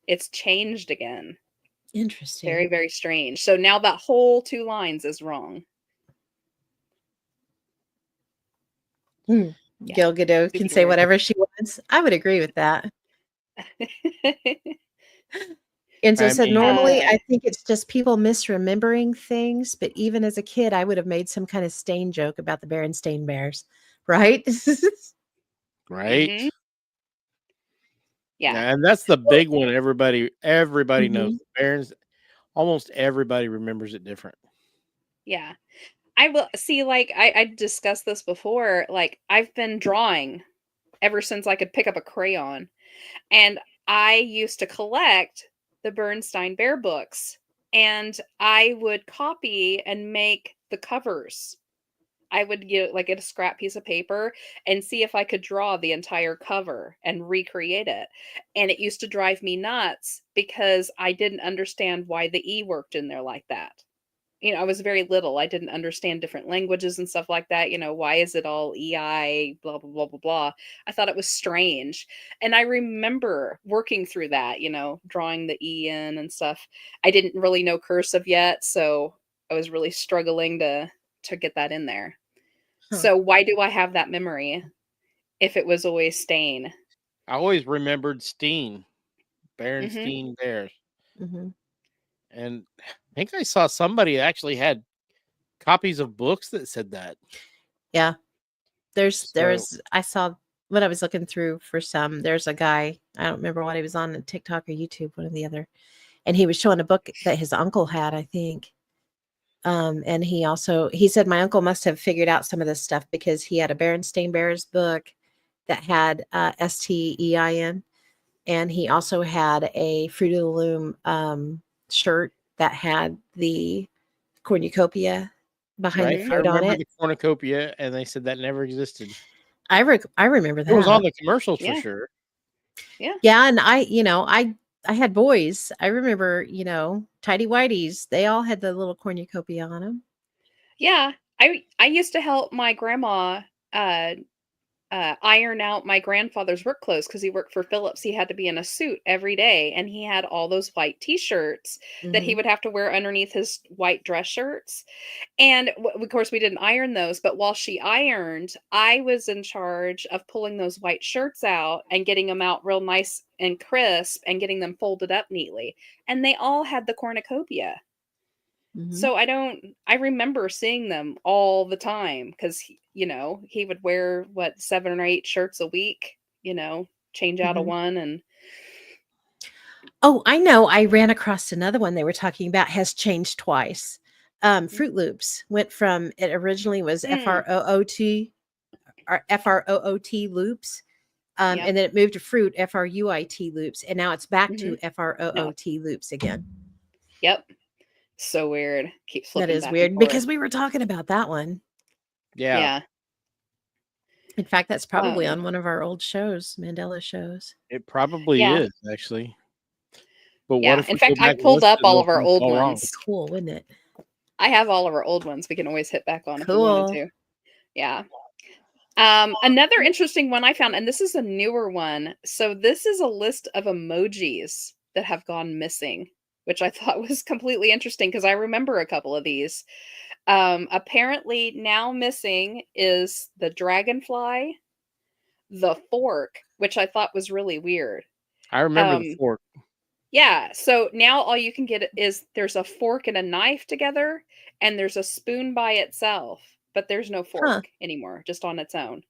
It's changed again. Interesting. Very, very strange. So now that whole 2 lines is wrong. Yeah. Gal Gadot can say weird. whatever she wants. I would agree with that. Enzo said, normally, I think it's just people misremembering things, but even as a kid, I would have made some kind of stain joke about the Berenstain Bears, right? Right. Mhm. Yeah. And that's the big one. Everybody knows. Mhm. Parents, almost everybody remembers it different. Yeah. I will see, like, I discussed this before. Like, I've been drawing ever since I could pick up a crayon. And I used to collect the Bernstein Bear books, and I would copy and make the covers. I would get a scrap piece of paper and see if I could draw the entire cover and recreate it. And it used to drive me nuts because I didn't understand why the E worked in there like that. I was very little. I didn't understand different languages and stuff like that. Why is it all EI, blah, blah, blah, blah, blah. I thought it was strange. And I remember working through that, drawing the E in and stuff. I didn't really know cursive yet, so I was really struggling to get that in there. Huh. So why do I have that memory if it was always Stain? I always remembered Steen, Mhm. Berenstain Bears. Mhm. And I think I saw somebody actually had copies of books that said that. Yeah. So- There's I saw when I was looking through for some, there's a guy, I don't remember what he was on TikTok or YouTube, one or the other. And he was showing a book that his uncle had, I think. And he said my uncle must have figured out some of this stuff because he had a Berenstain Bears book that had STEIN, and he also had a Fruit of the Loom shirt that had the cornucopia behind right? the I fruit on remember it. the cornucopia, and they said that never existed. I remember It was on that. the commercials for Yeah. sure. Yeah, and I had boys. I remember, tidy whities. They all had the little cornucopia on them. Yeah. I used to help my grandma iron out my grandfather's work clothes because he worked for Phillips. He had to be in a suit every day, and he had all those white T-shirts that he Mhm. would have to wear underneath his white dress shirts. And of course, we didn't iron those. But while she ironed, I was in charge of pulling those white shirts out and getting them out real nice and crisp and getting them folded up neatly. And they all had the cornucopia. Mhm. So I remember seeing them all the time because, he would wear 7 or 8 shirts a week, change out a Mhm. one. And Oh, I know. I ran across another one they were talking about has changed twice. Fruit Loops went from it originally was FROOT or FROOT loops. Yep. And then it moved to fruit FRUIT loops, and now it's back to Mhm. FROOT loops again. Yep. So weird. Keeps That flipping is back and weird forth. because we were talking about that one. Yeah. Yeah. In fact, that's probably Um, on one of our old shows, Mandela shows. It probably Yeah. is, actually. But what Yeah. if In we go fact, I back and pulled listen up to all those of our things old all wrong? ones. Cool, wouldn't it? I have all of our old ones we can always hit back on if we wanted Cool. to. Yeah. Another interesting one I found, and this is a newer one. So this is a list of emojis that have gone missing, which I thought was completely interesting because I remember a couple of these. Apparently now missing is the dragonfly, the fork, which I thought was really weird. I remember the fork. Yeah, so now all you can get is there's a fork and a knife together, and there's a spoon by itself, but there's no fork anymore, just on its own.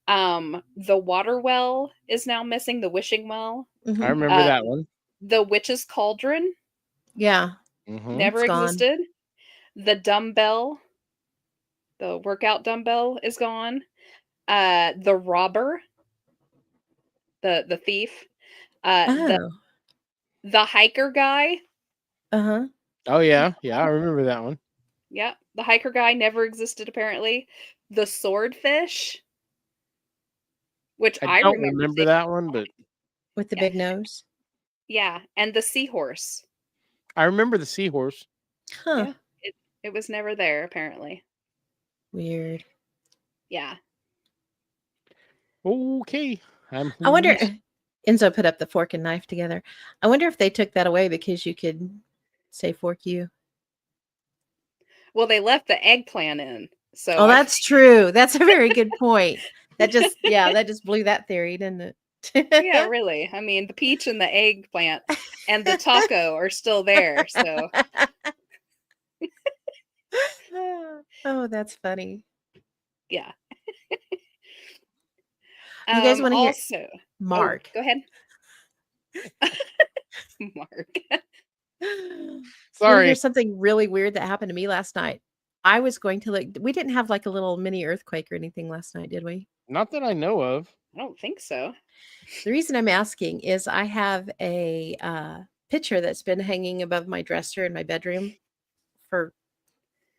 The water well is now missing, the wishing well. I Mhm. remember that one. The witch's cauldron Yeah, Mhm. never It's gone. existed. The dumbbell, the workout dumbbell is gone. The robber, the thief, the Oh, the hiker guy. uh-huh. Oh yeah, yeah, I remember that one. Yeah, the hiker guy never existed apparently. The swordfish, which I I don't remember remember seeing. that one, but With the Yeah, big nose. yeah, and the seahorse. I remember the seahorse. Huh. Yeah, it was never there apparently. Weird. Yeah. Okay, I'm I wonder pleased. Enzo put up the fork and knife together. I wonder if they took that away because you could say fork you. Well, they left the eggplant in, so Oh, that's true. That's a very good point. That just blew that theory, didn't yeah, it? really. I mean, the peach and the eggplant and the taco are still there. So Oh, that's funny. yeah. You guys want to hear Also, Mark? go ahead, Mark. Want to hear Sorry. something really weird that happened to me last night? I was going to look. We didn't have like a little mini earthquake or anything last night, did we? Not that I know of. I don't think so. The reason I'm asking is I have a picture that's been hanging above my dresser in my bedroom for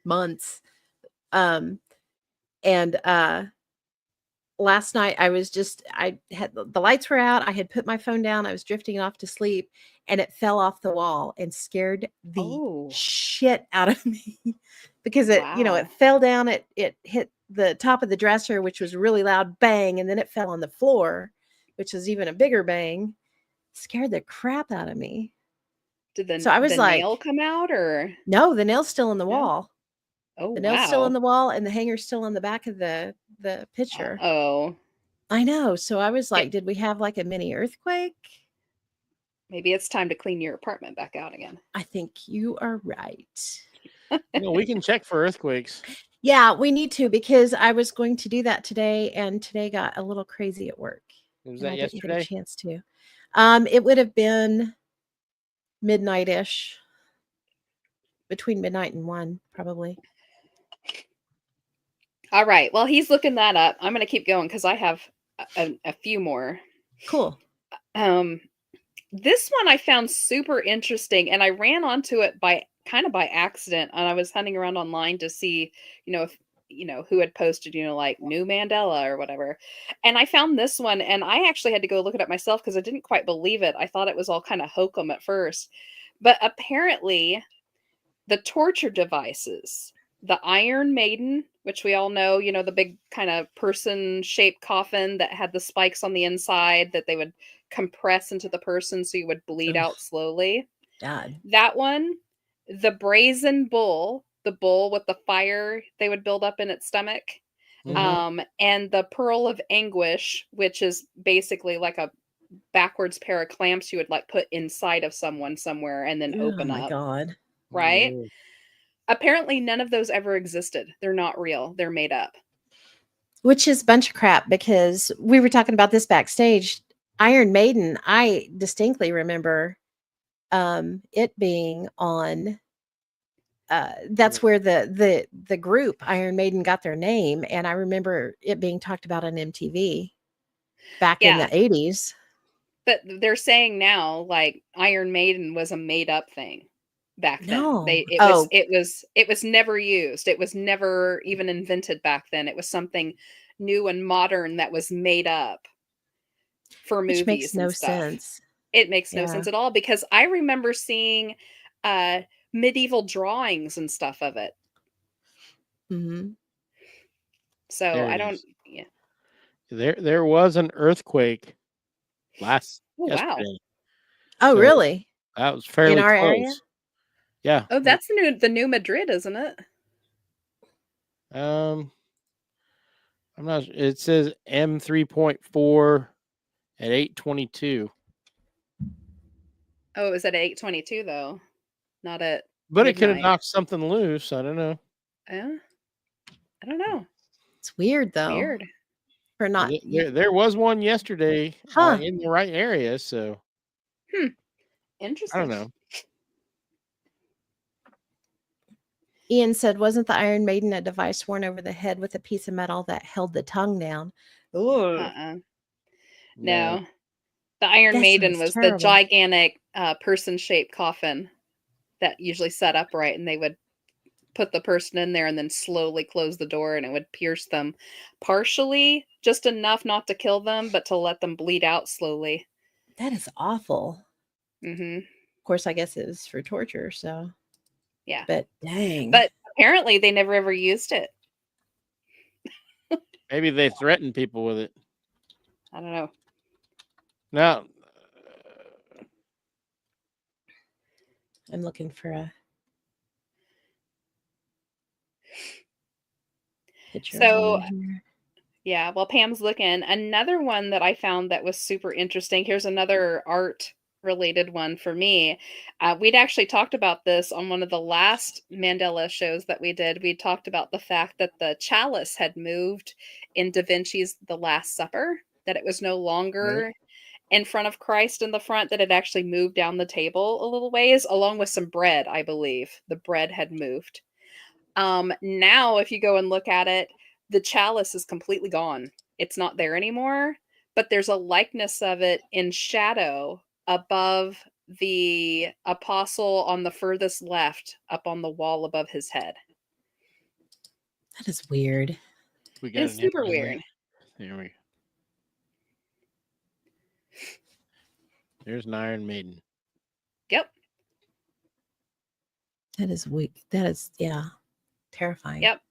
months. And last night I had the lights were out. I had put my phone down. I was drifting off to sleep, and it fell off the wall and scared the Oh, shit out of me because it wow. fell down. It hit the top of the dresser, which was a really loud bang, and then it fell on the floor, which was even a bigger bang. Scared the crap out of me. Did So I was the nail like, come out or no, the nail's still in the no? wall. Oh, The nail's still in wow. the wall, and the hanger's still on the back of the picture. Oh, I know. So I was it, like, did we have like a mini earthquake? maybe it's time to clean your apartment back out again. I think you are right. We can check for earthquakes. Yeah, we need to, because I was going to do that today, and today got a little crazy at work, Was and that I didn't get a yesterday? chance to. It would have been midnight-ish, between midnight and 1, probably. All right. Well, he's looking that up. I'm going to keep going because I have a few more. Cool. This one I found super interesting, and I ran onto it by accident, and I was hunting around online to see, if who had posted, like new Mandela or whatever. And I found this one, and I actually had to go look it up myself because I didn't quite believe it. I thought it was all kind of hokum at first. But apparently the torture devices, the Iron Maiden, which we all know, the big kind of person-shaped coffin that had the spikes on the inside that they would compress into the person so you would bleed Ugh, out slowly. God. That one, the brazen bull, the bull with the fire they would build up in its stomach, Mhm. and the pearl of anguish, which is basically like a backwards pair of clamps you would like put inside of someone somewhere and then Oh open my up, God. right? No. Apparently none of those ever existed. They're not real. They're made up. Which is a bunch of crap, because we were talking about this backstage. Iron Maiden, I distinctly remember it being on that's where the group Iron Maiden got their name, and I remember it being talked about on MTV back in the Yeah. 80s. But they're saying now like Iron Maiden was a made up thing back then. No. It was never used. It was never even invented back then. It was something new and modern that was made up for Which makes movies and no stuff. sense. It makes no Yeah. sense at all because I remember seeing medieval drawings and stuff of it. Mhm. So There I it don't is. yeah. There was an earthquake Oh, wow. yesterday. Oh, So really? that was In fairly our area? close. Yeah. Oh, that's the new Madrid, isn't it? I'm not. It says M3.4 at 8:22, Oh, it was at 8:22 though, not at but it could have midnight. knocked something loose. I don't know. Yeah, I don't know. It's weird though. Weird. For not There was one yesterday Huh. in the right area, so I don't Interesting. know. Ian said, wasn't the Iron Maiden a device worn over the head with a piece of metal that held the tongue down? Ooh, Uh-uh. No. No. The Iron that Maiden sounds was the terrible. gigantic person-shaped coffin that usually sat upright, and they would put the person in there and then slowly close the door, and it would pierce them partially, just enough not to kill them, but to let them bleed out slowly. That is awful. Hmm. Of course, I guess it was for torture, so. Yeah. But dang. But apparently they never ever used it. Maybe they threaten people with it. I don't know. Now, I'm looking for a picture of So one here. yeah, while Pam's looking, another one that I found that was super interesting. Here's another art related one for me. We'd actually talked about this on one of the last Mandela shows that we did. We talked about the fact that the chalice had moved in Da Vinci's The Last Supper, that it was no longer in front of Christ in the front, that it actually moved down the table a little ways, along with some bread, I believe. The bread had moved. Now, if you go and look at it, the chalice is completely gone. It's not there anymore, but there's a likeness of it in shadow above the apostle on the furthest left, up on the wall above his head. That is weird. We got It's an super image of weird. that. There we go. There's an Iron Maiden. Yep. That is weird. That is, yeah, terrifying. Yep.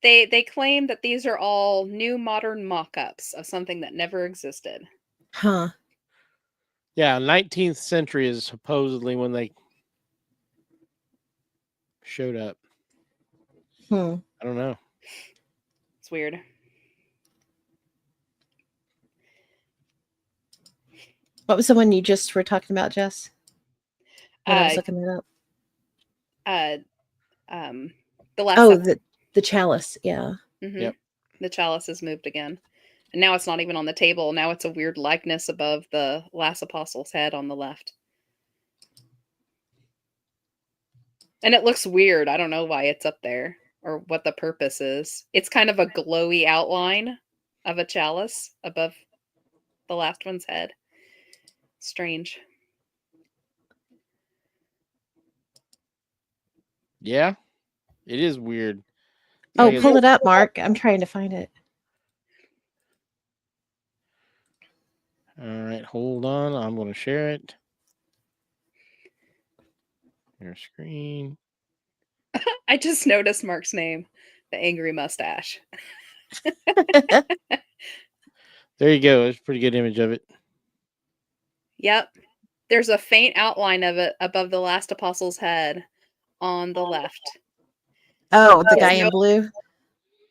They claim that these are all new modern mock-ups of something that never existed. Huh. Yeah, 19th century is supposedly when they showed up. Hmm. I don't know. It's weird. What was the one you just were talking about, Jess? When I was looking that up. The last. Oh, the chalice. Yeah. Mm-hmm. Yep. The chalice has moved again. And now it's not even on the table. Now it's a weird likeness above the last apostle's head on the left. And it looks weird. I don't know why it's up there or what the purpose is. It's kind of a glowy outline of a chalice above the last one's head. Strange. Yeah, it is weird. Oh, Like, pull it up, Mark. I'm trying to find it. all right, hold on. I'm going to share it. Your screen. I just noticed Mark's name, the angry mustache. There you go. It's a pretty good image of it. Yep. There's a faint outline of it above the last apostle's head on the left. Oh, the It's guy no- in blue.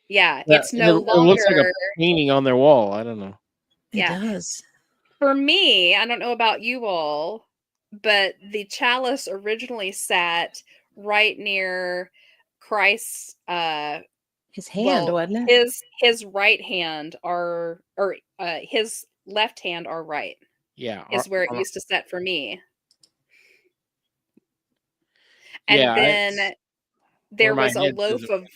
Yeah, Yeah, it's no it looks like a longer. painting on their wall. I don't know. It Yeah. does. For me, I don't know about you all, but the chalice originally sat right near Christ's His hand, well, wasn't it? his right hand or his left hand or right Yeah. is where it used to set for me. Yeah, And then there my was a head loaf says- of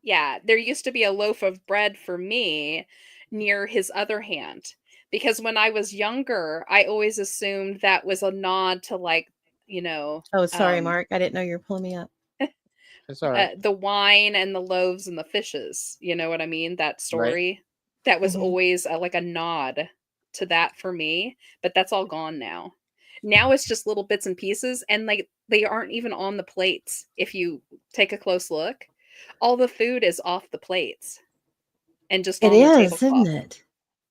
there used to be a loaf of bread for me near his other hand. Because when I was younger, I always assumed that was a nod to, like, Oh, sorry, Mark. I didn't know you were pulling me up. That's all right. the wine and the loaves and the fishes. You know what I mean? That story. That was Mhm. always like a nod to that for me. But that's all gone now. Now it's just little bits and pieces. And like they aren't even on the plates. If you take a close look, all the food is off the plates and just It on the is, tablecloth. isn't it?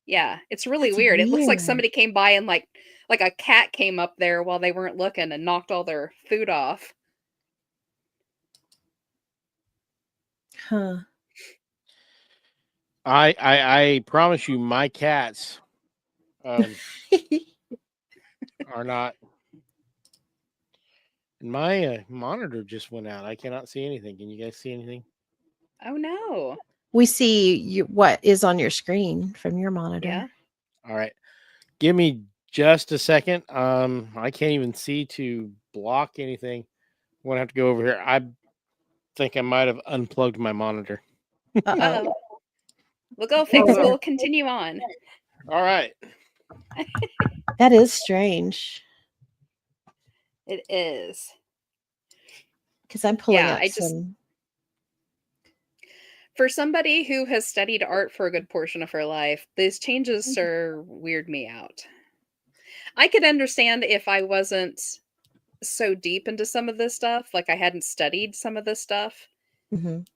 Yeah, it's really That's weird. It looks like weird. somebody came by and like a cat came up there while they weren't looking and knocked all their food off. Huh. I promise you, my cats are not. And my monitor just went out. I cannot see anything. Can you guys see anything? Oh no. We see what is on your screen from your monitor. Yeah. All right. Give me just a second. I can't even see to block anything. I'm gonna have to go over here. I think I might have unplugged my monitor. Uh-oh. We'll go fix. We'll continue on. All right. That is strange. It is. Because I'm pulling Yeah, up some. For somebody who has studied art for a good portion of her life, these changes are weird me out. I could understand if I wasn't so deep into some of this stuff, like I hadn't studied some of this stuff. Mhm.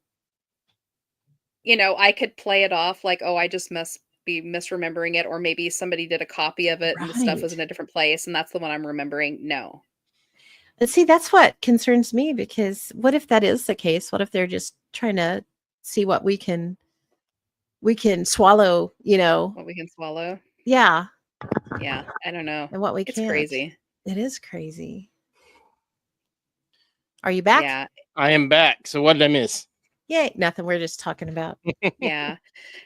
I could play it off like, oh, I just must be misremembering it, or maybe somebody did a copy of it and the stuff was in Right. a different place, and that's the one I'm remembering. No. But see, that's what concerns me, because what if that is the case? What if they're just trying to see what we can swallow, What we can swallow. Yeah, Yeah, I don't know. and what we It's can't. crazy. It is crazy. Are you back? Yeah. I am back. So what did I miss? Yay, nothing. We're just talking about Yeah.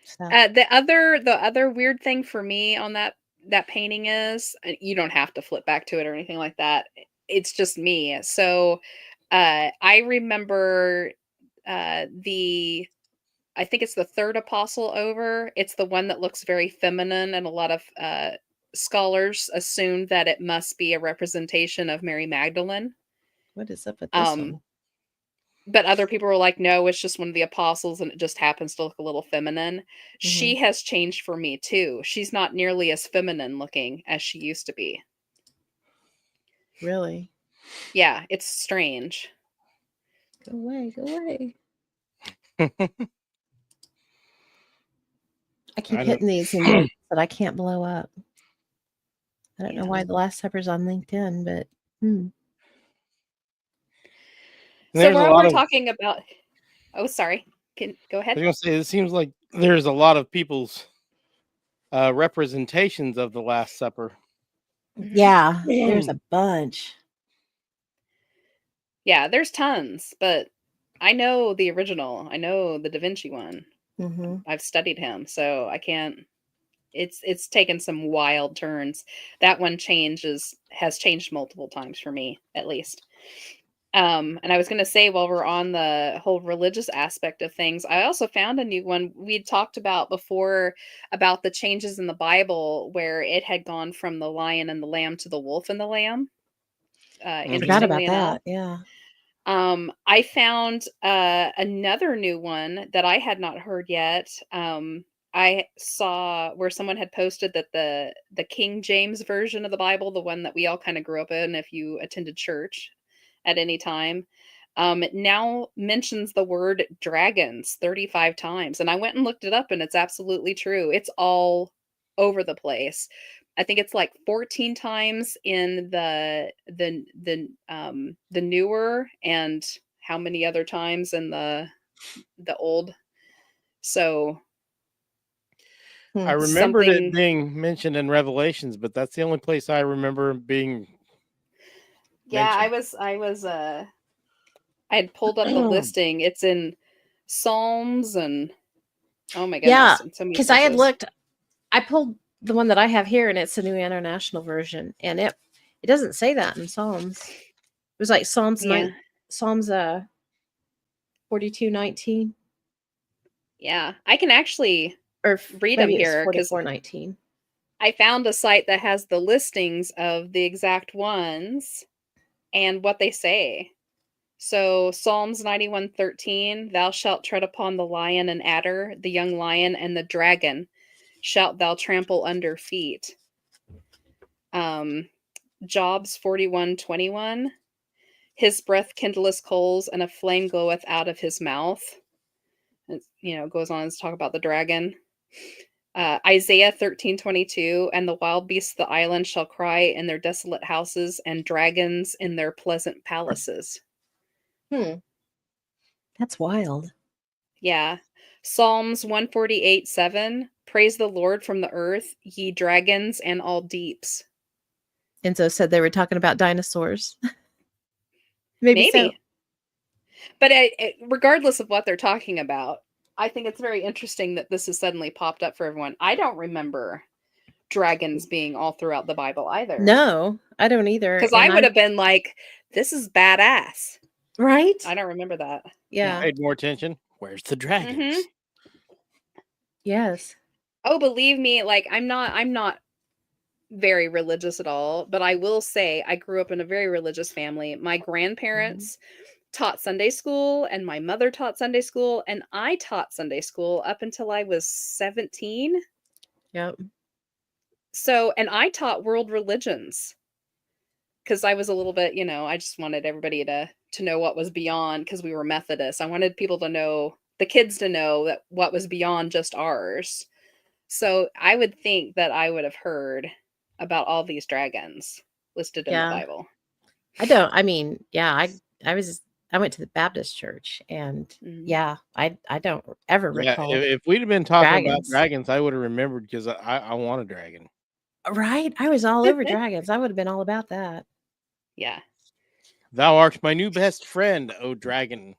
stuff. The other weird thing for me on that painting is, you don't have to flip back to it or anything like that. It's just me. So I remember I think it's the third apostle over. It's the one that looks very feminine, and a lot of scholars assume that it must be a representation of Mary Magdalene. What is up with this one? But other people were like, no, it's just one of the apostles, and it just happens to look a little feminine. She has changed for me too. She's not nearly as feminine looking as she used to be. Really? Yeah, it's strange. Go away, go away. I keep hitting these and that I can't blow up. I don't know why the Last Supper's on LinkedIn, but So while we're talking about, sorry, go ahead. I was going to say, it seems like there's a lot of people's representations of the Last Supper. Yeah, there's a bunch. Yeah, there's tons, but I know the original. I know the Da Vinci one. I've studied him, so I can't. It's taken some wild turns. That one has changed multiple times for me, at least. And I was going to say, while we're on the whole religious aspect of things, I also found a new one we'd talked about before about the changes in the Bible where it had gone from the lion and the lamb to the wolf and the lamb. Forgot about that. Yeah. I found another new one that I had not heard yet. I saw where someone had posted that the King James version of the Bible, the one that we all kind of grew up in if you attended church at any time, it now mentions the word dragons 35 times. And I went and looked it up, and it's absolutely true. It's all over the place. I think it's like 14 times in the newer, and how many other times in the old. So I remembered it being mentioned in Revelations, but that's the only place I remember being. Yeah, I had pulled up the listing. It's in Psalms and oh my goodness. Yeah, so because I had looked. I pulled the one that I have here, and it's the New International Version, and it doesn't say that in Psalms. It was like Psalms 42:19. Yeah, I can actually read them here because 44:19. I found a site that has the listings of the exact ones and what they say. So Psalms 91:13, thou shalt tread upon the lion and adder, the young lion and the dragon shalt thou trample under feet. Jobs 41:21, his breath kindleth coals and a flame goeth out of his mouth. It, goes on to talk about the dragon. Isaiah 13:22, and the wild beasts of the island shall cry in their desolate houses, and dragons in their pleasant palaces. That's wild. Yeah. Psalms 148:7, praise the Lord from the earth, ye dragons and all deeps. Enzo said they were talking about dinosaurs. Maybe so. But regardless of what they're talking about, I think it's very interesting that this has suddenly popped up for everyone. I don't remember dragons being all throughout the Bible either. No, I don't either. Because I would have been like, this is badass. Right? I don't remember that. Yeah. I paid more attention. Where's the dragons? Yes. Oh, believe me, like I'm not very religious at all, but I will say I grew up in a very religious family. My grandparents taught Sunday school, and my mother taught Sunday school, and I taught Sunday school up until I was 17. Yep. So, and I taught world religions because I was a little bit, I just wanted everybody to know what was beyond, because we were Methodists. I wanted people to know, the kids to know that what was beyond just ours. So I would think that I would have heard about all these dragons listed in the Bible. I went to the Baptist church, and I don't ever recall. If we'd have been talking about dragons, I would have remembered, because I want a dragon. Right? I was all over dragons. I would have been all about that. Yeah. Thou art my new best friend, O dragon.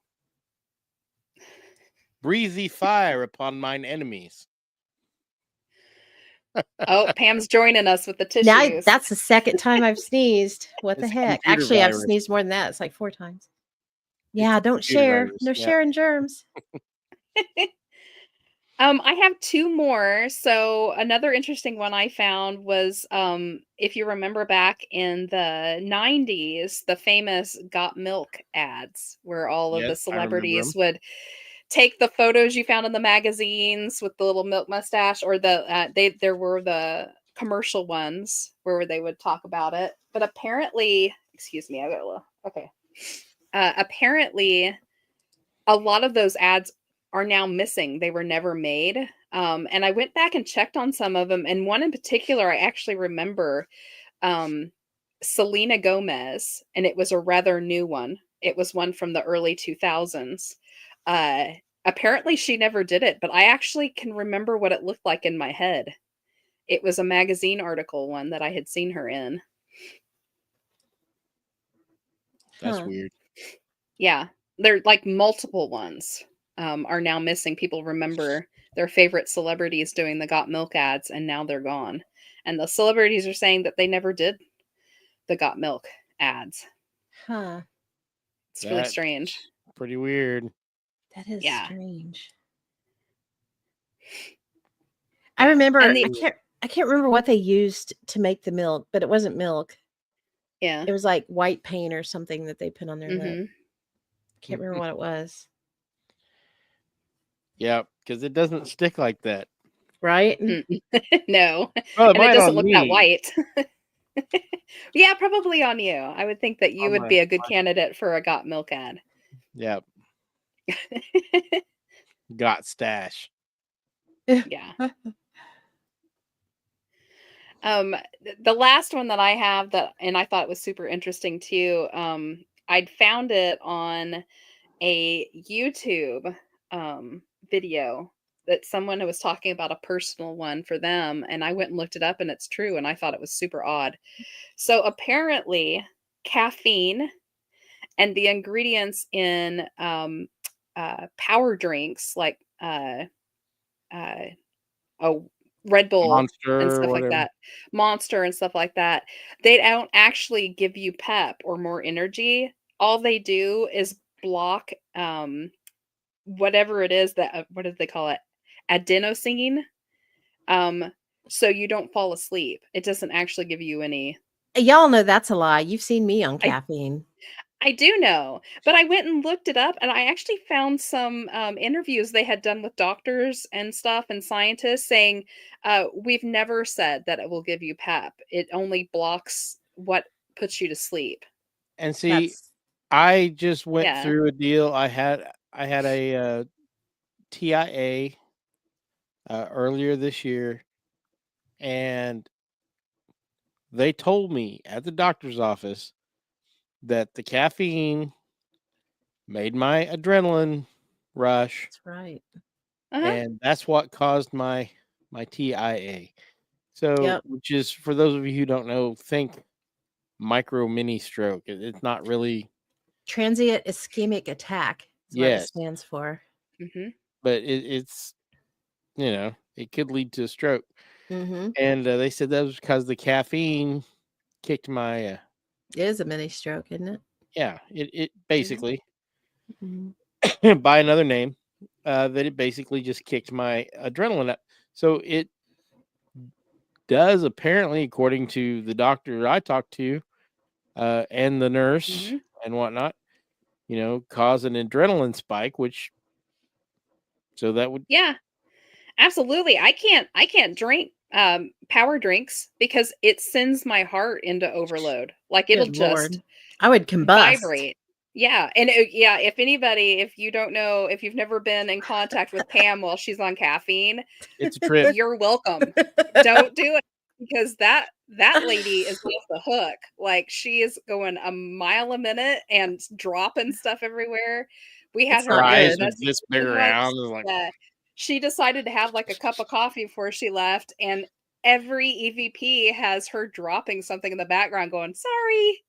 Breathe thee fire upon mine enemies. Oh, Pam's joining us with the tissues. Now, that's the second time I've sneezed. What the heck? Actually, I've sneezed more than that. It's like 4 times. Yeah, a don't computer share. virus. No Yeah. sharing germs. I have two more. So another interesting one I found was if you remember back in the 90s, the famous Got Milk ads where all of the Yes, I remember celebrities 'em. would take the photos you found in the magazines with the little milk mustache, or there were the commercial ones where they would talk about it. But apparently, excuse me, I got a little okay. Apparently, a lot of those ads are now missing. They were never made. And I went back and checked on some of them, and one in particular I actually remember, um, Selena Gomez, and it was a rather new one. It was one from the early 2000s. Uh, Apparently she never did it, but I actually can remember what it looked like in my head. It was a magazine article one that I had seen her in. That's Huh. weird. Yeah, they're like multiple ones are now missing. People remember their favorite celebrities doing the Got Milk ads, and now they're gone. And the celebrities are saying that they never did the Got Milk ads. Huh. It's really That's strange. pretty weird. That is Yeah. strange. Yeah. I remember And the I can't remember what they used to make the milk, but it wasn't milk. yeah. It was like white paint or something that they put on their lip. hmm Can't remember what it was. Yeah, because it doesn't stick like that. Right? No, Well, it and it might doesn't on look that me. white. Yeah, probably on you. I would think that you On would my- be a good candidate for a Got Milk ad. Yeah, got stash. Yeah. The last one that I have that, and I thought was super interesting too. I'd found it on a YouTube video that someone was talking about a personal one for them, and I went and looked it up, and it's true, and I thought it was super odd. So apparently, caffeine and the ingredients in power drinks like uh, oh, Red Bull and Monster or stuff like whatever. that, Monster and stuff like that, they don't actually give you pep or more energy. All they do is block whatever it is that what do they call it? Adenosine. So you don't fall asleep. It doesn't actually give you any. Y'all know that's a lie. You've seen me on I caffeine. I do know, but I went and looked it up, and I actually found some interviews they had done with doctors and stuff and scientists saying, we've never said that it will give you pep. It only blocks what puts you to sleep. And see, That's I just went Yeah. through a deal. I had a TIA earlier this year, and they told me at the doctor's office that the caffeine made my adrenaline rush, right. Uh-huh. and that's what caused my TIA. So, Yep. which is for those of you who don't know, think micro mini stroke. It's not really Transient ischemic attack is what it yes, stands for. hmm but it's it could lead to a stroke. Mm-hmm. And they said that was because the caffeine kicked my It is a mini stroke, isn't it? yeah, it basically Mhm. by another name, that it basically just kicked my adrenaline up. So it does apparently, according to the doctor I talked to, and the nurse and whatnot, cause an adrenaline spike, which so that would Yeah, absolutely. I can't drink power drinks because it sends my heart into overload. Like it'll Good just Lord. I would combust. vibrate. Yeah, and if anybody, if you don't know, if you've never been in contact with Pam while she's on caffeine, it's a trip. you're welcome. Don't do it because that lady is off the hook. Like she is going a mile a minute and dropping stuff everywhere. We had It's her Her not on eyes good. are message this big once around. Like that she decided to have like a cup of coffee before she left, and every EVP has her dropping something in the background, going, "Sorry."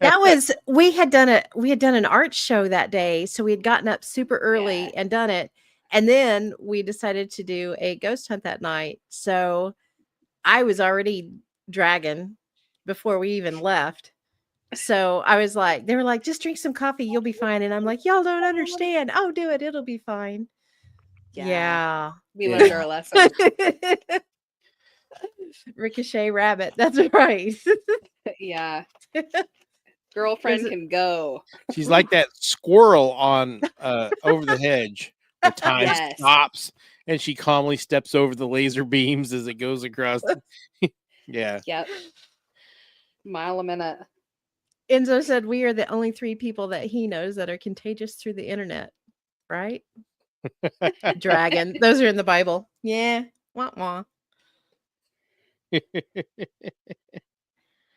That was we had done an art show that day, so we had gotten up super early Yeah. and done it. And then we decided to do a ghost hunt that night. So I was already dragging before we even left. So I was like, they were like, just drink some coffee, you'll be fine. And I'm like, y'all don't understand. I'll do it. It'll be fine. Yeah. We learned Yeah. our lesson. Ricochet rabbit. That's right. Yeah. Girlfriend There's a- can go. She's like that squirrel on Over the Hedge where time Yes. stops and she calmly steps over the laser beams as it goes across. Yeah. Yep. Mile a minute. Enzo said we are the only 3 people that he knows that are contagious through the internet. Right? Dragon. Those are in the Bible. Yeah. Wah wah.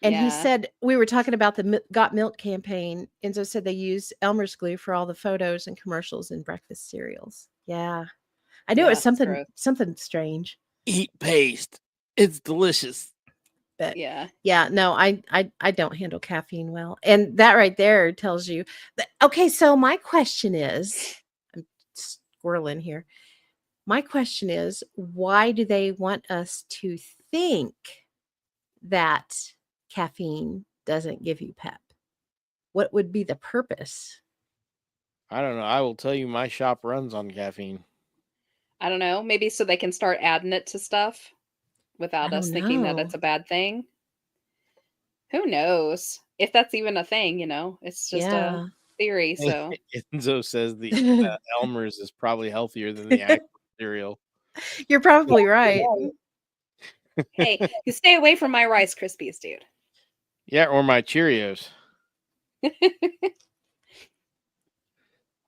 And he Yeah. said we were talking about the Got Milk campaign. Enzo said they use Elmer's glue for all the photos and commercials and breakfast cereals. Yeah, I knew it was Yeah, gross. something strange. Eat paste. It's delicious. But Yeah. yeah, no, I don't handle caffeine well, and that right there tells you. That, okay, so my question is, I'm squirreling here. My question is, why do they want us to think that caffeine doesn't give you pep? What would be the purpose? I don't know. I will tell you my shop runs on caffeine. I don't know. Maybe so they can start adding it to stuff without I us don't thinking that know. it's a bad thing. Who knows? If that's even a thing, it's just Yeah. a theory. So Enzo says the Elmer's is probably healthier than the actual cereal. You're probably right. hey, you stay away from my Rice Krispies, dude. Yeah, or my Cheerios.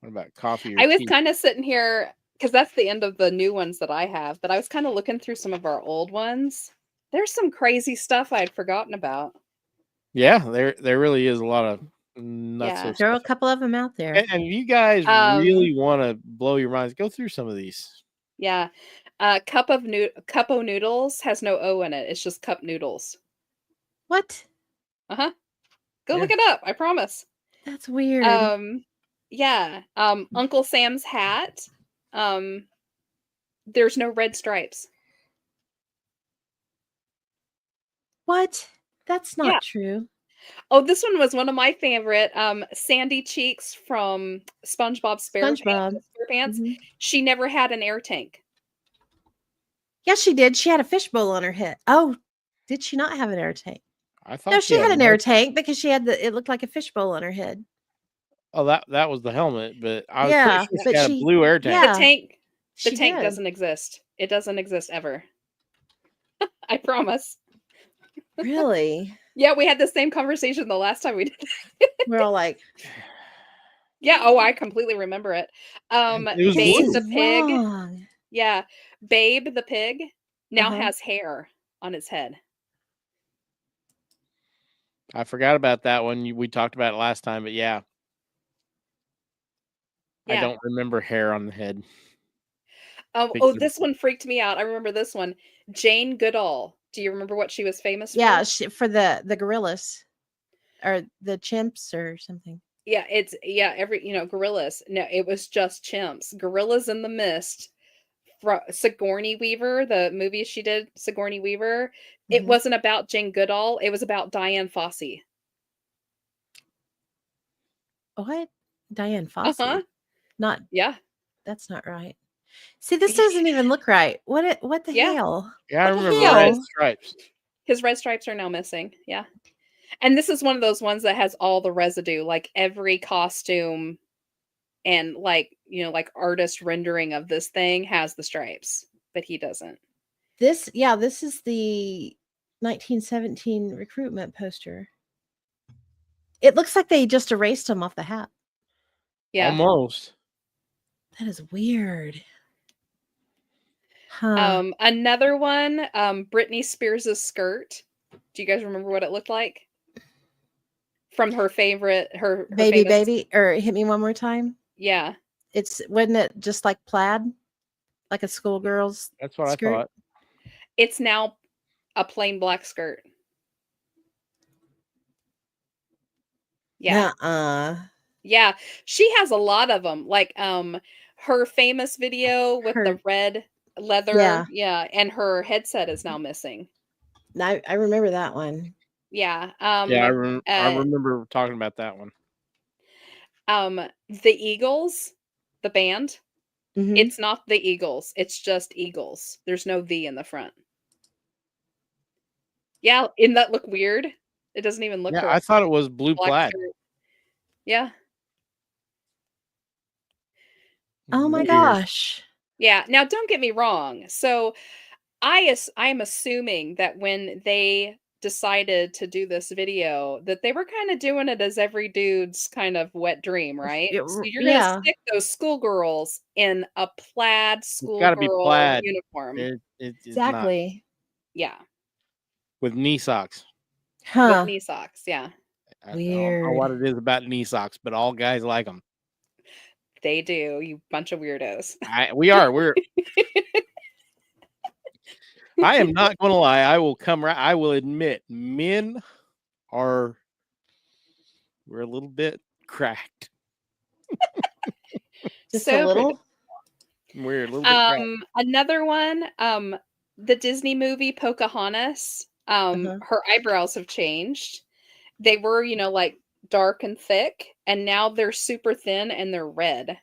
What about coffee or I was tea? kind of sitting here because that's the end of the new ones that I have, but I was kind of looking through some of our old ones. There's some crazy stuff I'd forgotten about. Yeah, there really is a lot of nuts. Yeah. Throw a couple of them out there. And you guys really want to blow your minds, go through some of these. Yeah. Cup of noodles has no O in it. It's just cup noodles. What? Uh-huh. Go Yeah. look it up. I promise. That's weird. Yeah. Uncle Sam's hat. There's no red stripes. What? That's not true. Oh, this one was one of my favorite. Sandy Cheeks from SpongeBob SpongeBob. SquarePants. Mhm. She never had an air tank. Yes, she did. She had a fishbowl on her head. Oh, did she not have an air tank? I thought No, she had an a air tank because she had it looked like a fishbowl on her head. Oh, that was the helmet, but I was Yeah, pretty sure but she had a she- blue air tank. yeah. The tank She did. doesn't exist. It doesn't exist ever. I promise. Really? Yeah, we had the same conversation the last time we did. We're all like, Yeah, oh, I completely remember it. It was Babe blue. the pig. wrong. Yeah, Babe the pig now Uh-huh. has hair on his head. I forgot about that one. We talked about it last time, but yeah. I Yeah. don't remember hair on the head. Oh, Big this one freaked me out. I remember this one. Jane Goodall. Do you remember what she was famous Yeah, for? for the gorillas or the chimps or something. Yeah, it's gorillas. No, it was just chimps. Gorillas in the Mist. Sigourney Weaver, the movie she did, Sigourney Weaver. It Mhm. wasn't about Jane Goodall. It was about Diane Fossey. What? Diane Fossey? Not. Yeah. That's not right. See, this doesn't even look right. What the Yeah. hell? Yeah, I What the remember red hell? stripes. His red stripes are now missing. Yeah. And this is one of those ones that has all the residue, like every costume and like artist rendering of this thing has the stripes, but he doesn't. This is the 1917 recruitment poster. It looks like they just erased him off the hat. Yeah. Almost. That is weird. Huh. Another one, Britney Spears' skirt. Do you guys remember what it looked like? From her favorite, her Baby, famous, baby, or hit me one more time. yeah. Wasn't it just like plaid, like a schoolgirl's? That's what skirt? I thought. It's now a plain black skirt. Yeah. Yeah. She has a lot of them. Like her famous video with the red leather. Yeah. Yeah. And her headset is now missing. I remember that one. Yeah. Yeah, I remember talking about that one. The Eagles, the band. Mhm. It's not the Eagles. It's just Eagles. There's no "the" in the front. Yeah, didn't that look weird? It doesn't even look Yeah, her I thought it was blue black plaid. shirt. Yeah. Oh my Weird. gosh. Yeah. Now, don't get me wrong. So I'm assuming that when they decided to do this video, that they were kind of doing it as every dude's kind of wet dream, right? So you're gonna Yeah. stick those schoolgirls in a plaid It's got to be schoolgirl plaid. uniform. It's not Exactly. Yeah, with knee socks. with Huh. knee socks. Yeah, I don't know Weird. what it is about knee socks, but all guys like them. they do. You bunch of weirdos. We're. I am not going to lie. I will admit, men we're a little bit cracked. Just So a little. We're a little bit cracked. Another one, the Disney movie Pocahontas. Uh-huh. Her eyebrows have changed. They were, like dark and thick, and now they're super thin and they're red.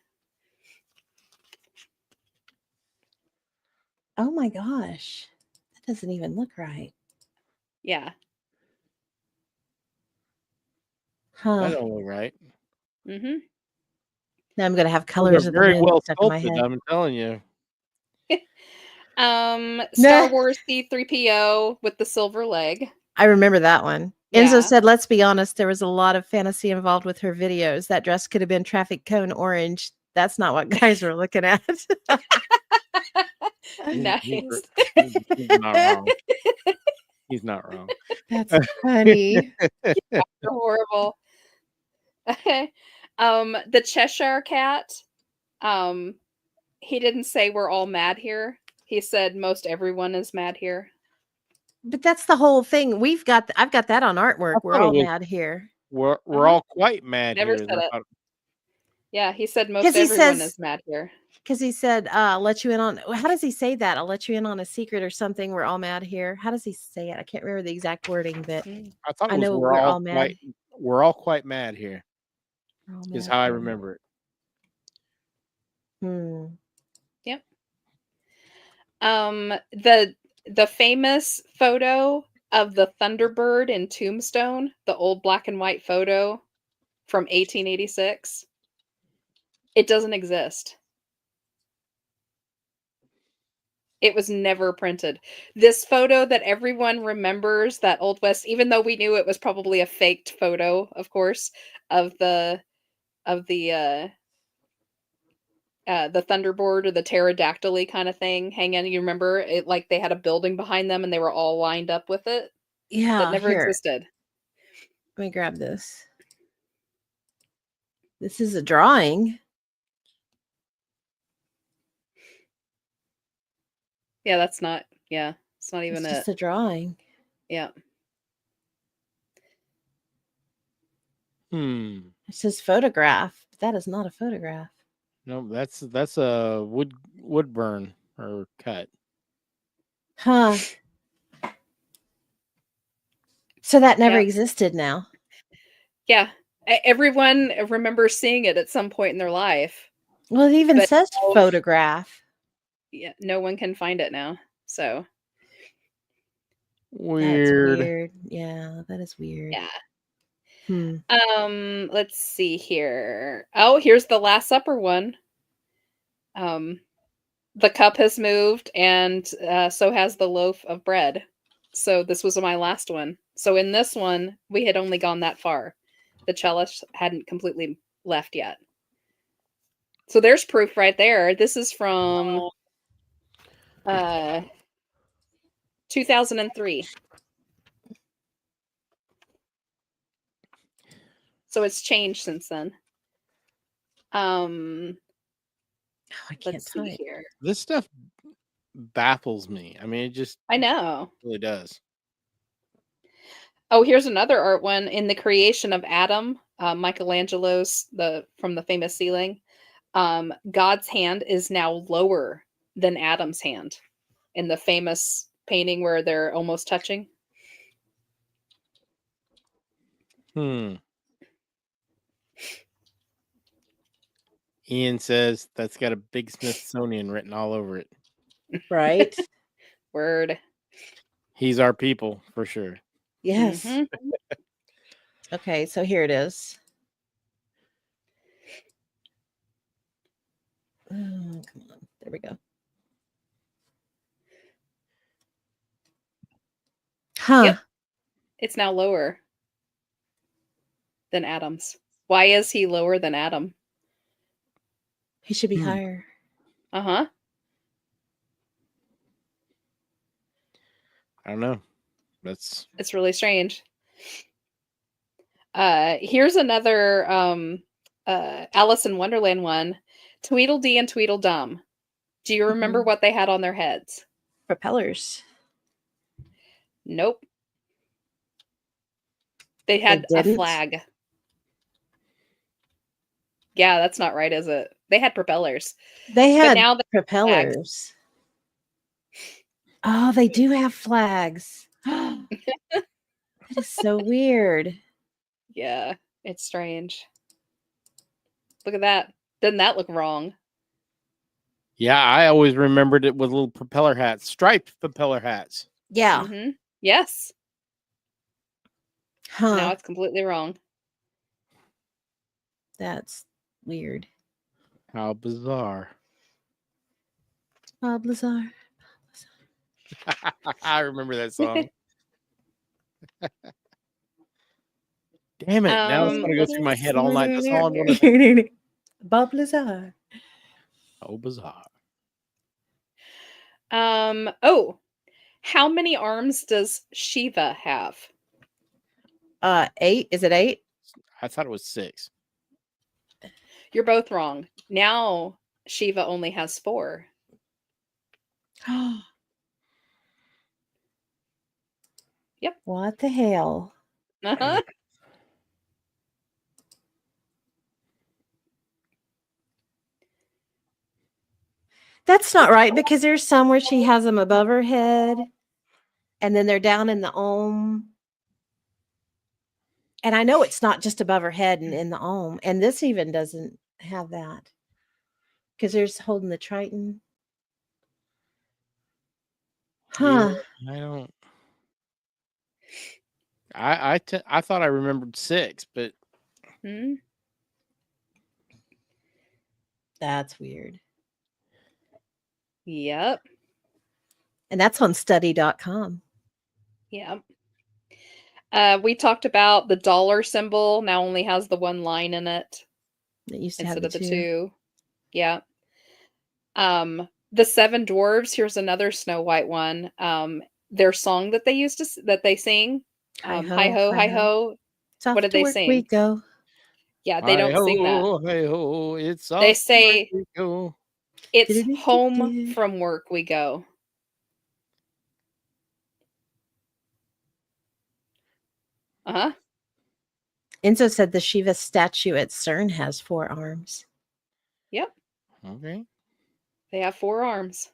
Oh my gosh. That doesn't even look right. Yeah. That Huh. don't look right. Mm-hmm. Now I'm gonna have Those colors are of the very moon well stuck in my sculpted. head. I'm telling you. Star Nah. Wars C-3PO with the silver leg. I remember that one. Enzo Yeah. said, let's be honest, there was a lot of fantasy involved with her videos. That dress could have been traffic cone orange. That's not what guys were looking at. Nice. He's not wrong. He's not wrong. That's funny. Horrible. The Cheshire Cat. He didn't say we're all mad here. He said most everyone is mad here. But that's the whole thing. I've got that on artwork. We're thought it all was- mad here. We're Uh-huh. all quite mad Never here. said it. Yeah, he said most 'Cause he everyone says- is mad here. Because he said, I'll let you in on how does he say that? I'll let you in on a secret or something. We're all mad here. How does he say it? I can't remember the exact wording, but I thought it I was know we're all mad. We're all quite mad here. We're all Is mad how I here. remember it. Yep. The famous photo of the Thunderbird in Tombstone, the old black and white photo from 1886, it doesn't exist. It was never printed. This photo that everyone remembers, that Old West, even though we knew it was probably a faked photo, of course, of the Thunderbird or the pterodactyl kind of thing hanging. You remember it, like they had a building behind them and they were all lined up with it? Yeah. That never Here. existed. Let me grab this. This is a drawing. Yeah, that's not, yeah, it's not even It's just a drawing. Yeah. It says photograph, but that is not a photograph. No, that's a wood burn or cut. Huh. So that never Yeah. existed now. Yeah. Everyone remembers seeing it at some point in their life. Well, it even But says photograph. Yeah, no one can find it now. So Weird. That's weird. Yeah, that is weird. yeah. Let's see here. Oh, here's the Last Supper one. The cup has moved, and so has the loaf of bread. So this was my last one. So in this one, we had only gone that far. The cellist hadn't completely left yet. So there's proof right there. This is from 2003. So it's changed since then. I can't Let's see here. This stuff baffles me. I mean, it just I know. really does. Oh, here's another art one in the creation of Adam, Michelangelo's from the famous ceiling. God's hand is now lower than Adam's hand in the famous painting where they're almost touching. Ian says that's got a big Smithsonian written all over it. Right? Word. He's our people for sure. Yes. Mhm. Okay, so here it is. Oh, come on. There we go. Huh. Yep. It's now lower than Adam's. Why is he lower than Adam? He should be Hmm. higher. Uh-huh. I don't know. That's It's really strange. Here's another Alice in Wonderland one. Tweedledee and Tweedledum. Do you remember Mhm. what they had on their heads? Propellers. Nope. They had a didn't? flag. Yeah, that's not right, is it? They had propellers. They But had now they have flags. propellers. Oh, they do have flags. That is so weird. Yeah, it's strange. Look at that. Doesn't that look wrong? yeah. I always remembered it with little propeller hats, striped propeller hats. Yeah. Mm-hmm. Yes. Huh. Now it's completely wrong. That's weird. How bizarre! Bob Lazar. I remember that song. Damn it! Now it's gonna go through my head all night. That's all I'm gonna think. Bob Lazar. How bizarre! Oh, how many arms does Shiva have? 8. Is it 8? I thought it was 6. You're both wrong. Now Shiva only has 4. Yep. What the hell? Uh-huh. That's not right because there's some where she has them above her head and then they're down in the ohm. And I know it's not just above her head and in the ohm. And this even doesn't have that because there's holding the Triton. Huh. Yeah, I don't. I thought I remembered 6, but Hmm. That's weird. Yep. And that's on study.com. Yep. We talked about the dollar symbol now only has the one line in it That used to have instead the of the 2. 2. Yeah. The Seven Dwarves, here's another Snow White one. Their song that they used to that they sing, Hi ho, hi ho, hi ho. It's off What did to they work sing? we go. Yeah, they don't sing that. Hey ho, it's off They to say work we go. it's home from work we go. Uh-huh. Enzo said the Shiva statue at CERN has 4 arms. Yep. Okay. They have 4 arms.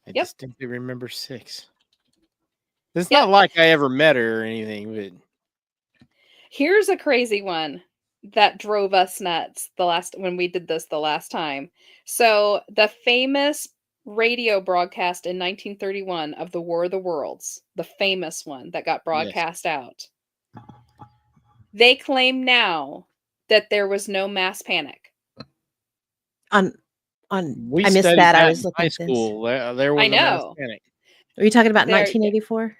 I Yep. distinctly remember 6. It's Yep. not like I ever met her or anything, but Here's a crazy one that drove us nuts when we did this the last time. So the famous radio broadcast in 1931 of the War of the Worlds, the famous one that got broadcast out. They claim now that there was no mass panic. we I missed studied that. I that was in looking high at this. school. There was I a mass know. panic. Are you talking about There- 1984?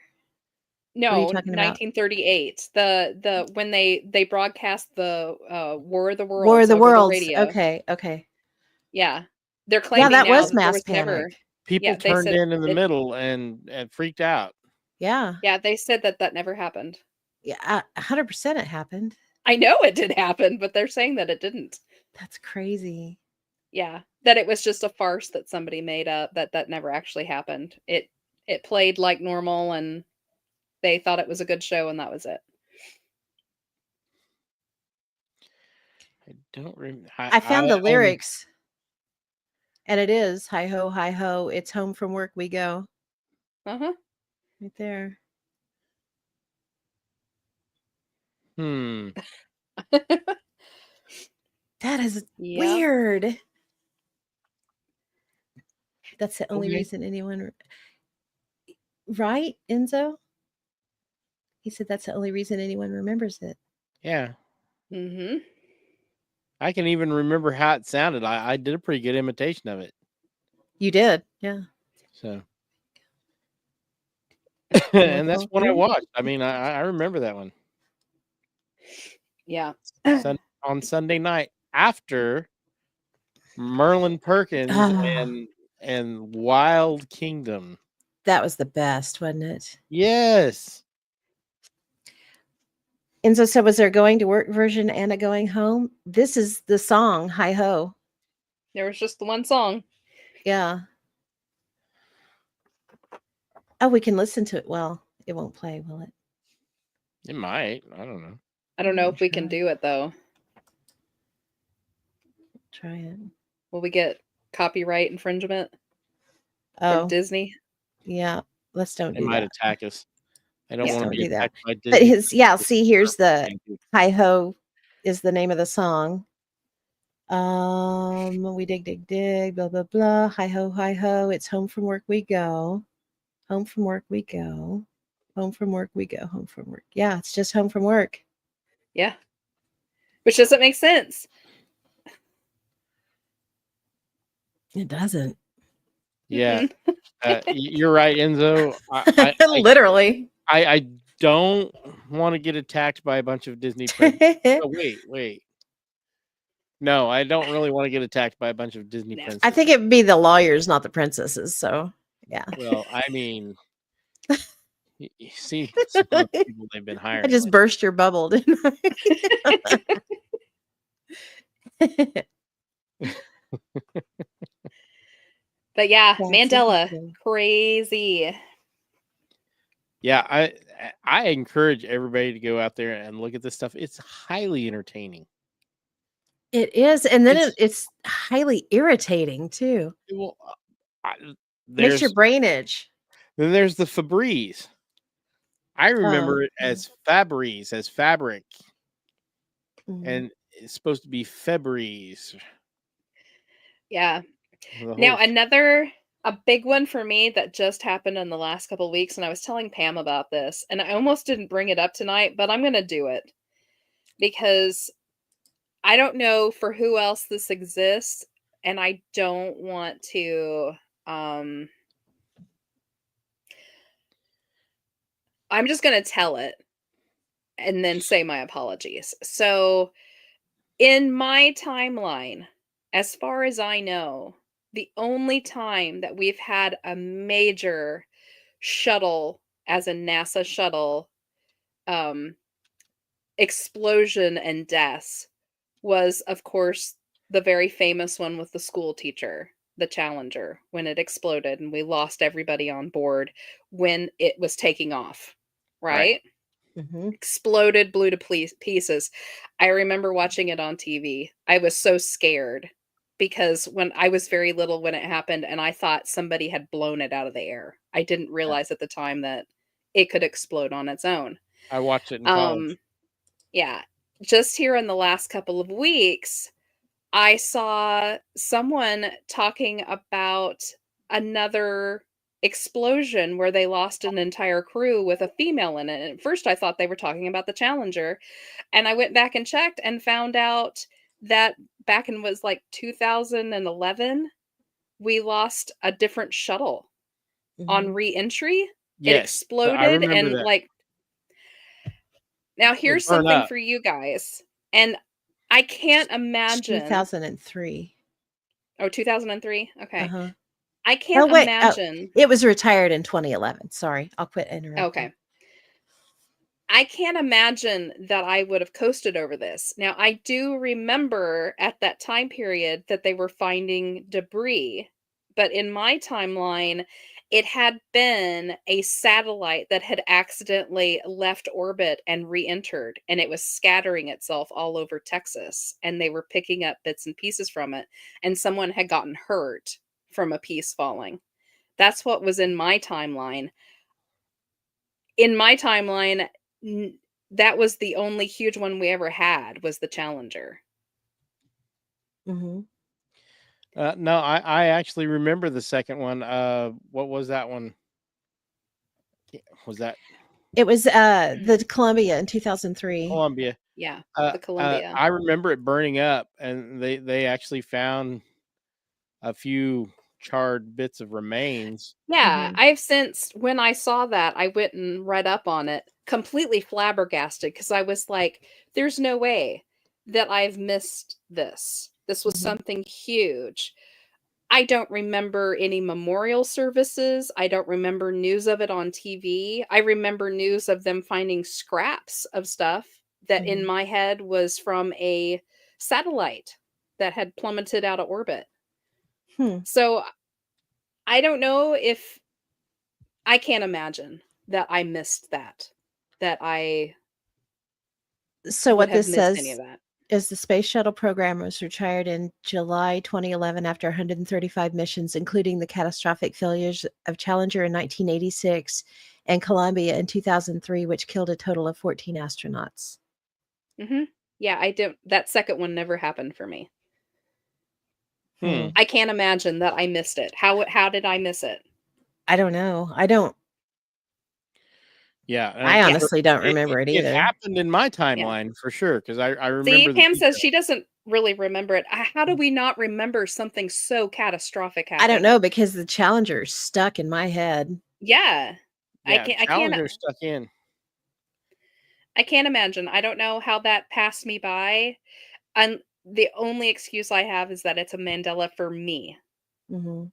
No, What are you talking about? 1938. The when they broadcast the War of the Worlds War of the over Worlds. radio. Okay. Yeah. They're claiming that now was that there mass was never panic. People Yeah, they turned said in the it- middle and freaked out. Yeah. Yeah, they said that never happened. Yeah, 100% it happened. I know it did happen, but they're saying that it didn't. That's crazy. Yeah, that it was just a farce that somebody made up, that never actually happened. It played like normal and they thought it was a good show and that was it. I don't remember. I found the lyrics. And it is hi ho, it's home from work we go. Uh-huh. Right there. Hmm. That is Yeah. weird. That's the only Okay. reason anyone, right, Enzo? He said that's the only reason anyone remembers it. Yeah. Mm-hmm. I can even remember how it sounded. I did a pretty good imitation of it. You did, yeah. So, Roll and that's call one I three. watched. I mean, I remember that one. Yeah. On Sunday night after Merlin Perkins Ah, and Wild Kingdom. that was the best, wasn't it? Yes. Enzo said, was there a going to work version and a going home? This is the song, Hi Ho. There was just the one song. Yeah. Oh, we can listen to it. Well, it won't play, will it? It might. I don't know. I don't know if we can Try. do it though. Try it. Will we get copyright infringement Oh, from Disney? yeah. Let's don't They do might that. attack us. I don't Let's want to don't be do that. attacked by Disney. But his, yeah, see, here's the Hi Ho is the name of the song. We dig, blah, blah, blah. Hi ho, it's home from work we go. Home from work we go. Home from work we go. Home from work. Yeah, it's just home from work. Yeah. Which doesn't make sense. It doesn't. Yeah. You're right, Enzo. Literally. I don't want to get attacked by a bunch of Disney princes. Oh, wait. No, I don't really want to get attacked by a bunch of Disney No. princes. I think it would be the lawyers, not the princesses. So, yeah. Well, I mean, you see some of the people they've been hiring. I just burst your bubble, didn't I? But yeah, That's Mandella, interesting. crazy. Yeah, I encourage everybody to go out there and look at this stuff. It's highly entertaining. It is. And then It's- it's highly irritating too. Well, Makes your brain itch. Then there's the Febreze. I remember it yeah. as Fabrice, as fabric, Mhm. and it's supposed to be Febreze. Yeah. The Now, whole a big one for me that just happened in the last couple weeks, and I was telling Pam about this, and I almost didn't bring it up tonight, but I'm going to do it because I don't know for who else this exists, and I don't want to. I'm just going to tell it and then say my apologies. So, in my timeline, as far as I know, the only time that we've had a major shuttle as a NASA shuttle explosion and deaths was, of course, the very famous one with the school teacher, the Challenger, when it exploded and we lost everybody on board when it was taking off, right? Mhm. Exploded, blew to pieces. I remember watching it on TV. I was so scared because when I was very little when it happened and I thought somebody had blown it out of the air. I didn't realize at the time that it could explode on its own. I watched it in college. Yeah. Just here in the last couple of weeks, I saw someone talking about another explosion where they lost an entire crew with a female in it. And at first, I thought they were talking about the Challenger. And I went back and checked and found out that back in was like 2011, we lost a different shuttle on Mhm. re-entry. It Yes, I exploded remember and that. like now here's It burned something up. for you guys. And I can't imagine 2003. Oh, 2003? Okay. Uh-huh. I can't wait. imagine. It was retired in 2011. Sorry. I'll quit interrupting. Okay. I can't imagine that I would have coasted over this. Now, I do remember at that time period that they were finding debris, but in my timeline, it had been a satellite that had accidentally left orbit and re-entered, and it was scattering itself all over Texas, and they were picking up bits and pieces from it, and someone had gotten hurt from a piece falling. That's what was in my timeline. In my timeline, that was the only huge one we ever had, was the Challenger. Hmm. No, I actually remember the second one. What was that one? Was that It was the Columbia in 2003. Columbia? Yeah, Uh, the Columbia. I remember it burning up, and they actually found a few charred bits of remains. Yeah, Mhm. I've since when I saw that, I went and read up on it, completely flabbergasted because I was like, there's no way that I've missed this. This was Mhm. something huge. I don't remember any memorial services. I don't remember news of it on TV. I remember news of them finding scraps of stuff that in Mhm. my head was from a satellite that had plummeted out of orbit. Hmm. So I don't know if I can't imagine that I missed that, that I So would what have this missed any of says that. is the space shuttle program was retired in July 2011 after 135 missions, including the catastrophic failures of Challenger in 1986 and Columbia in 2003, which killed a total of 14 astronauts. Mhm. Yeah, I don't that second one never happened for me. Hmm. I can't imagine that I missed it. How did I miss it? I don't know. I don't. Yeah, I and Yeah. honestly don't remember it it either. happened in my Yeah. timeline for sure because I See, remember the Pam says details. she doesn't really remember it. How do we not remember something so catastrophic I don't happened? know because the Challenger stuck in my head. Yeah. Yeah, I can't Challenger stuck in. I can't imagine. I don't know how that passed me by. And the only excuse I have is that it's a Mandela for me. Hmm.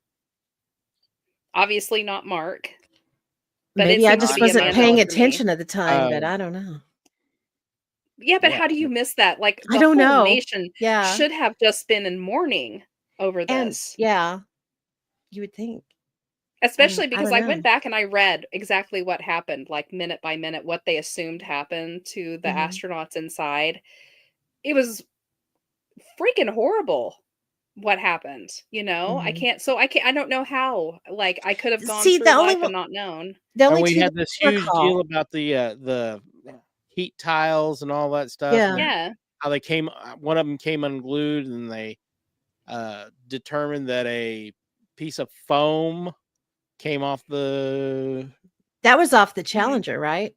Obviously not Mark, but it Maybe I seems to just I be a wasn't I know. paying Mandela for me. attention at the time, but I don't know. Yeah, but Yeah, how do you miss that? Like, I the don't whole know. nation Yeah. should have just been in mourning over And this. yeah, you would think. Especially I because don't I know. went back and I read exactly what happened, like, minute by minute, what they assumed happened to the Hmm. astronauts inside. It was freaking horrible what happened, you know? Hmm. I don't know how, like, I could have gone See, through life and not known. the and only we two that had this I huge deal recall. about the heat tiles and all that stuff, Yeah. and Yeah. how they came. One of them came unglued, and they determined that a piece of foam came off the. That was off the Mhm. Challenger, right?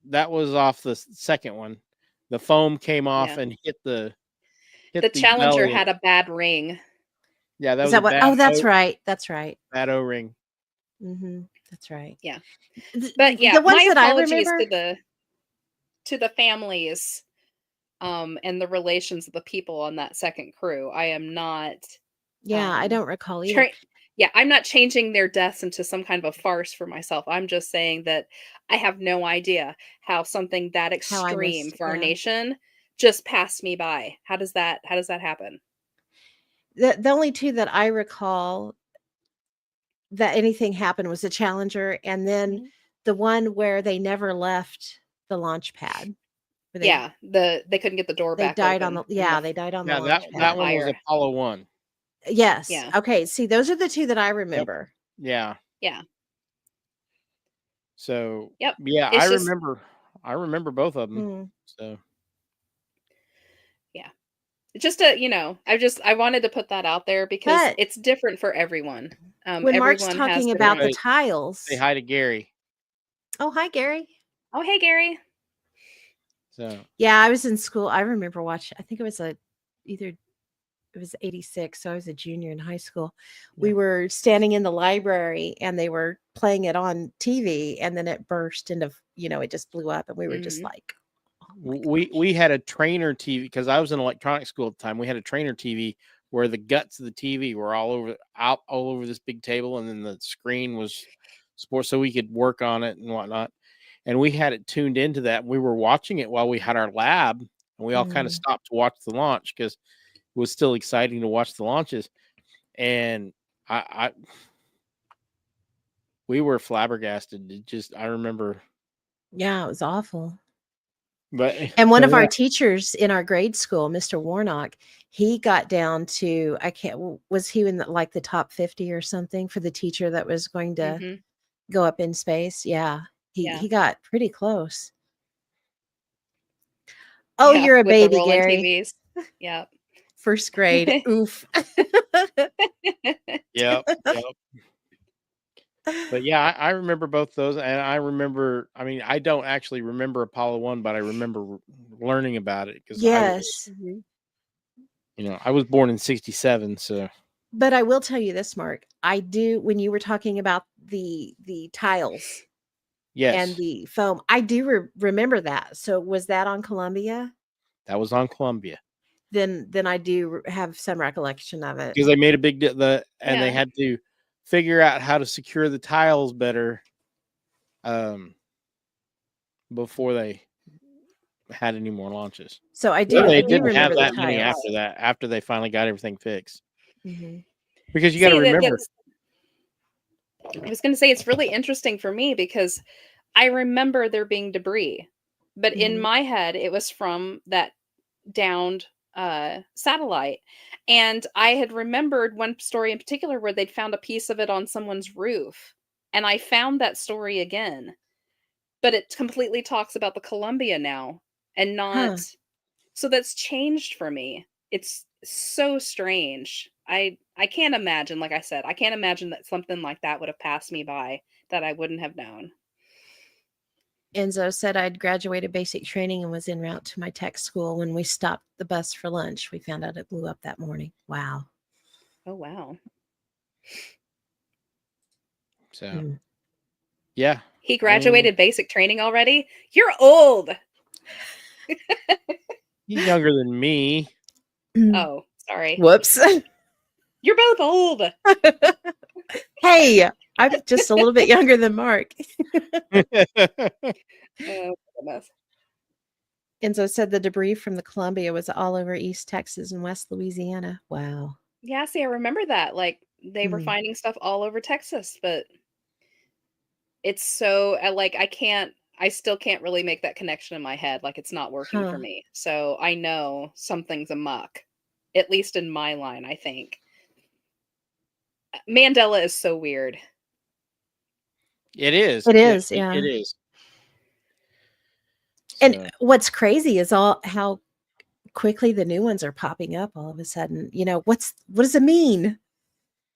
That was off the second one. The foam came off Yeah. and The hit the Challenger belly. had a bad ring. Yeah, that Is was a that what? bad Oh, that's right. That's right. bad O ring. Hmm. That's right. Yeah. The, But, yeah, the ones my that I apologies remember, to the families, and the relations of the people on that second crew. I am not, yeah, I um, don't recall either. tra yeah, I'm not changing their deaths into some kind of a farce for myself. I'm just saying that I have no idea how something that How I extreme missed, for our yeah. nation just passed me by. How does that happen? The only two that I recall that anything happened was the Challenger, and then Mhm. the one where they never left the launch pad. Where Yeah, they couldn't get the door they back died on open the and yeah, they died on the Yeah, launch the that pad. one was fire. Apollo 1. Yes. Yeah. Okay. See, those are the two that I Yep. remember. Yeah. Yeah. So Yep. yeah, It's just I remember both of them. Hmm. So yeah. Just I wanted to put that out there because But it's different for everyone. when Mark's Everyone has talking about the different. everybody say tiles. hi to Gary. Oh, hi, Gary. Oh, hey, Gary. So Yeah, I was in school. I remember watching, I think it was either it was 86, so I was a junior in high school. Yeah. We were standing in the library and they were playing it on TV, and then it burst into, it just blew up, and we were just Mhm. like, oh my gosh. we had a trainer TV because I was in electronics school at the time. We had a trainer TV where the guts of the TV were all over this big table, and then the screen was sports, so we could work on it and whatnot. And we had it tuned into that. We were watching it while we had our lab, and we all kind of Mm. stopped to watch the launch because it was still exciting to watch the launches. And I we were flabbergasted. I remember, Yeah, it was awful. but And one of yeah, our teachers in our grade school, Mr. Warnock, he got down to, I can't, was he in like the top 50 or something for the teacher that was going to Mhm. go up in space? Yeah. Yeah. He got pretty close. Oh, Yeah, you're a with the baby, rolling Gary. TVs. Yeah. First grade. Oof. Yep. But yeah, I remember both those, and I remember. I mean, I don't actually remember Apollo 1, but I remember learning about it because Yes. I was born in '67, so But I will tell you this, Mark. I do, when you were talking about the tiles yes, and the foam, I do remember that. So was that on Columbia? that was on Columbia Then I do have some recollection of it. because they made a big deal. And they Yeah. had to figure out how to secure the tiles better, before they had any more launches. So I And do they do didn't have remember the that many tiles. after that. After they finally got everything fixed, Mhm. because you got to See, remember. I was going to say it's really interesting for me because I remember there being debris, but in Mhm. my head it was from that downed satellite. And I had remembered one story in particular where they'd found a piece of it on someone's roof. And I found that story again, but it completely talks about the Columbia now and Huh. not. So that's changed for me. It's so strange. I can't imagine, like I said, I can't imagine that something like that would have passed me by that I wouldn't have known. Enzo said I'd graduated basic training and was en route to my tech school. When we stopped the bus for lunch, we found out it blew up that morning. Wow. Oh wow. So Mm. yeah, He graduated basic training already? You're old. he's younger than me. Oh, sorry. Whoops. You're both old. Hey, I'm just a little bit younger than Mark. Oh goodness. Enzo said the debris from the Columbia was all over East Texas and West Louisiana. Wow. Yeah, see, I remember that. Like they were Mm. finding stuff all over Texas, but it's so like I still can't really make that connection in my head. Like it's not working for Huh. me. So I know something's amuck, at least in my line, I think. Mandela is so weird. It is. It is, It yeah. is. And So, what's crazy is how quickly the new ones are popping up all of a sudden. What does it mean?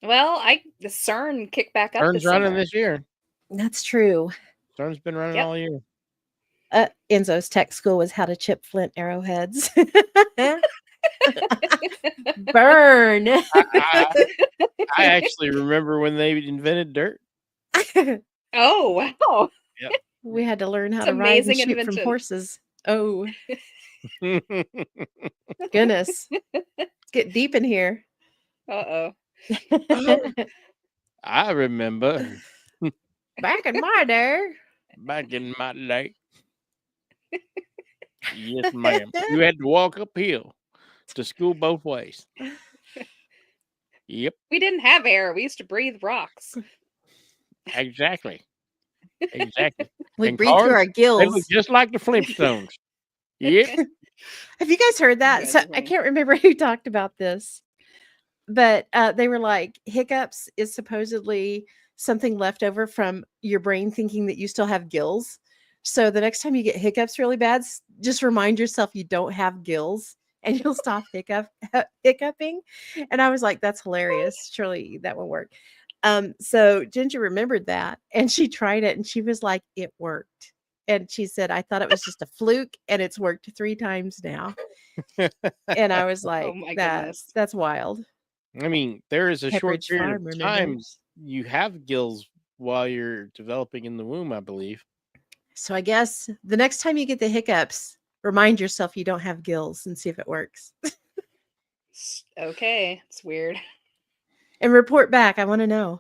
Well, the CERN kicked back up CERN's this running summer. this year. That's true. CERN's been running Yep. all year. Enzo's tech school was how to chip flint arrowheads. Burn. I actually remember when they invented dirt. Oh wow. We had to learn how It's to ride and amazing shoot from invention. horses. Oh, goodness. Let's get deep in here. Uh-oh. I remember Back in my day. back in my day. Yes, ma'am. You had to walk uphill to school both ways. Yep, We didn't have air. We used to breathe rocks. exactly. Exactly. We And breathe through cars, our they gills. look just like the Flintstones. Yep. Have you guys heard that? guys So are I funny. can't remember who talked about this, but they were like, hiccups is supposedly something left over from your brain thinking that you still have gills. So the next time you get hiccups really bad, just remind yourself you don't have gills and you'll stop hiccuping. And I was like, that's hilarious. Surely that will work. So Ginger remembered that and she tried it and she was like, it worked. And she said, I thought it was just a fluke and it's worked 3 times now. And I was like, Oh my goodness. that's wild. I mean, there is a short Pepperidge period Farm of time remembers. you have gills while you're developing in the womb, I believe. So I guess the next time you get the hiccups, remind yourself you don't have gills and see if it works. Okay, it's weird. And report back. I want to know.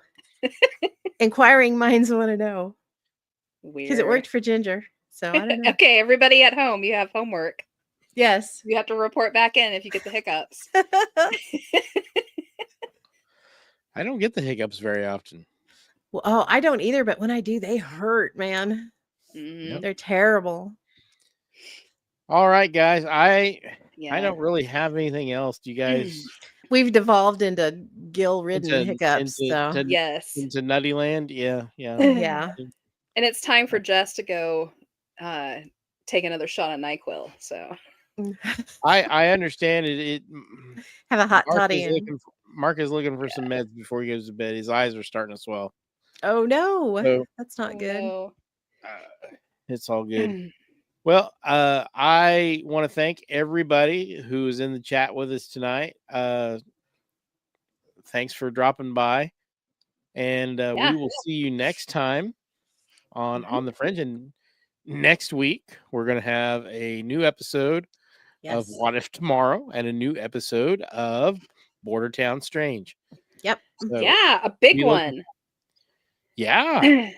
Inquiring minds want to know. Weird. Because it worked for Ginger. So I don't know. Okay, everybody at home, you have homework. Yes. You have to report back in if you get the hiccups. I don't get the hiccups very often. Well, oh, I don't either, but when I do, they hurt, man. Mhm. They're terrible. All right, guys. I Yeah. don't really have anything else. Do you guys We've devolved into gill-ridden into hiccups. So Yes. into Nutty Land? Yeah, yeah. yeah. And it's time for Jess to go take another shot of NyQuil. So I understand it. Have a hot Mark toddy. is Mark is looking for some meds before he goes to bed. His eyes are starting to swell. Oh no, So, that's not good. no. It's all good. Well, I want to thank everybody who is in the chat with us tonight. Thanks for dropping by, and Yeah. we will see you next time on the Fringe. And next week we're going to have a new episode of Yes. What If Tomorrow and a new episode of Border Town Strange. Yep. So, Yeah, a big we look- one. Yeah.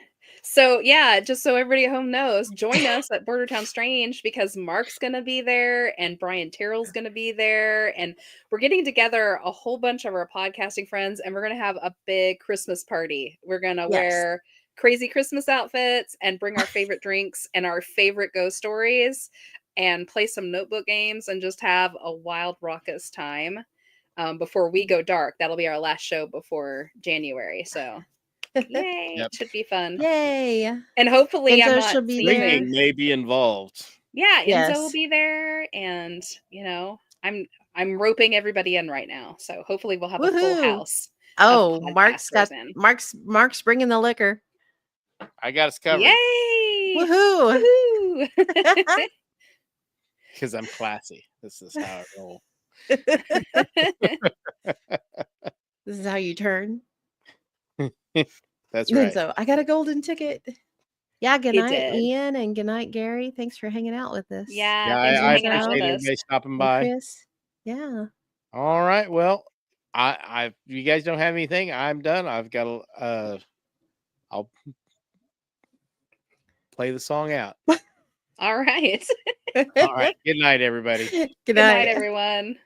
So yeah, just so everybody at home knows, join us at Bordertown Strange because Mark's gonna be there and Brian Terrell's gonna be there, and we're getting together a whole bunch of our podcasting friends, and we're gonna have a big Christmas party. We're gonna Yes. wear crazy Christmas outfits and bring our favorite drinks and our favorite ghost stories, and play some notebook games and just have a wild, raucous time before we go dark. That'll be our last show before January. So. Yay! Yep. It should be fun. Yay. And hopefully Enzo I'm not shall be seeing- there. Drinking may be involved. Yeah, Enzo Yes. will be there, and I'm roping everybody in right now. So hopefully we'll have a full Woohoo. house. Oh, podcasters Mark's in. Mark's bringing the liquor. I got us covered Yay! Woohoo. Woohoo! because I'm classy. This is how I roll. This is how you turn. That's right. So I got a golden ticket. Yeah, good He night, did. Ian, and good night, Gary. Thanks for hanging out with us. Yeah, Yeah, thanks for I hanging out appreciate with us. everybody stopping And by. Chris. Yeah. All right. Well, I you guys don't have anything. I'm done. I've got I'll play the song out. All right. All right. Good night, everybody. Good Good night, night. everyone.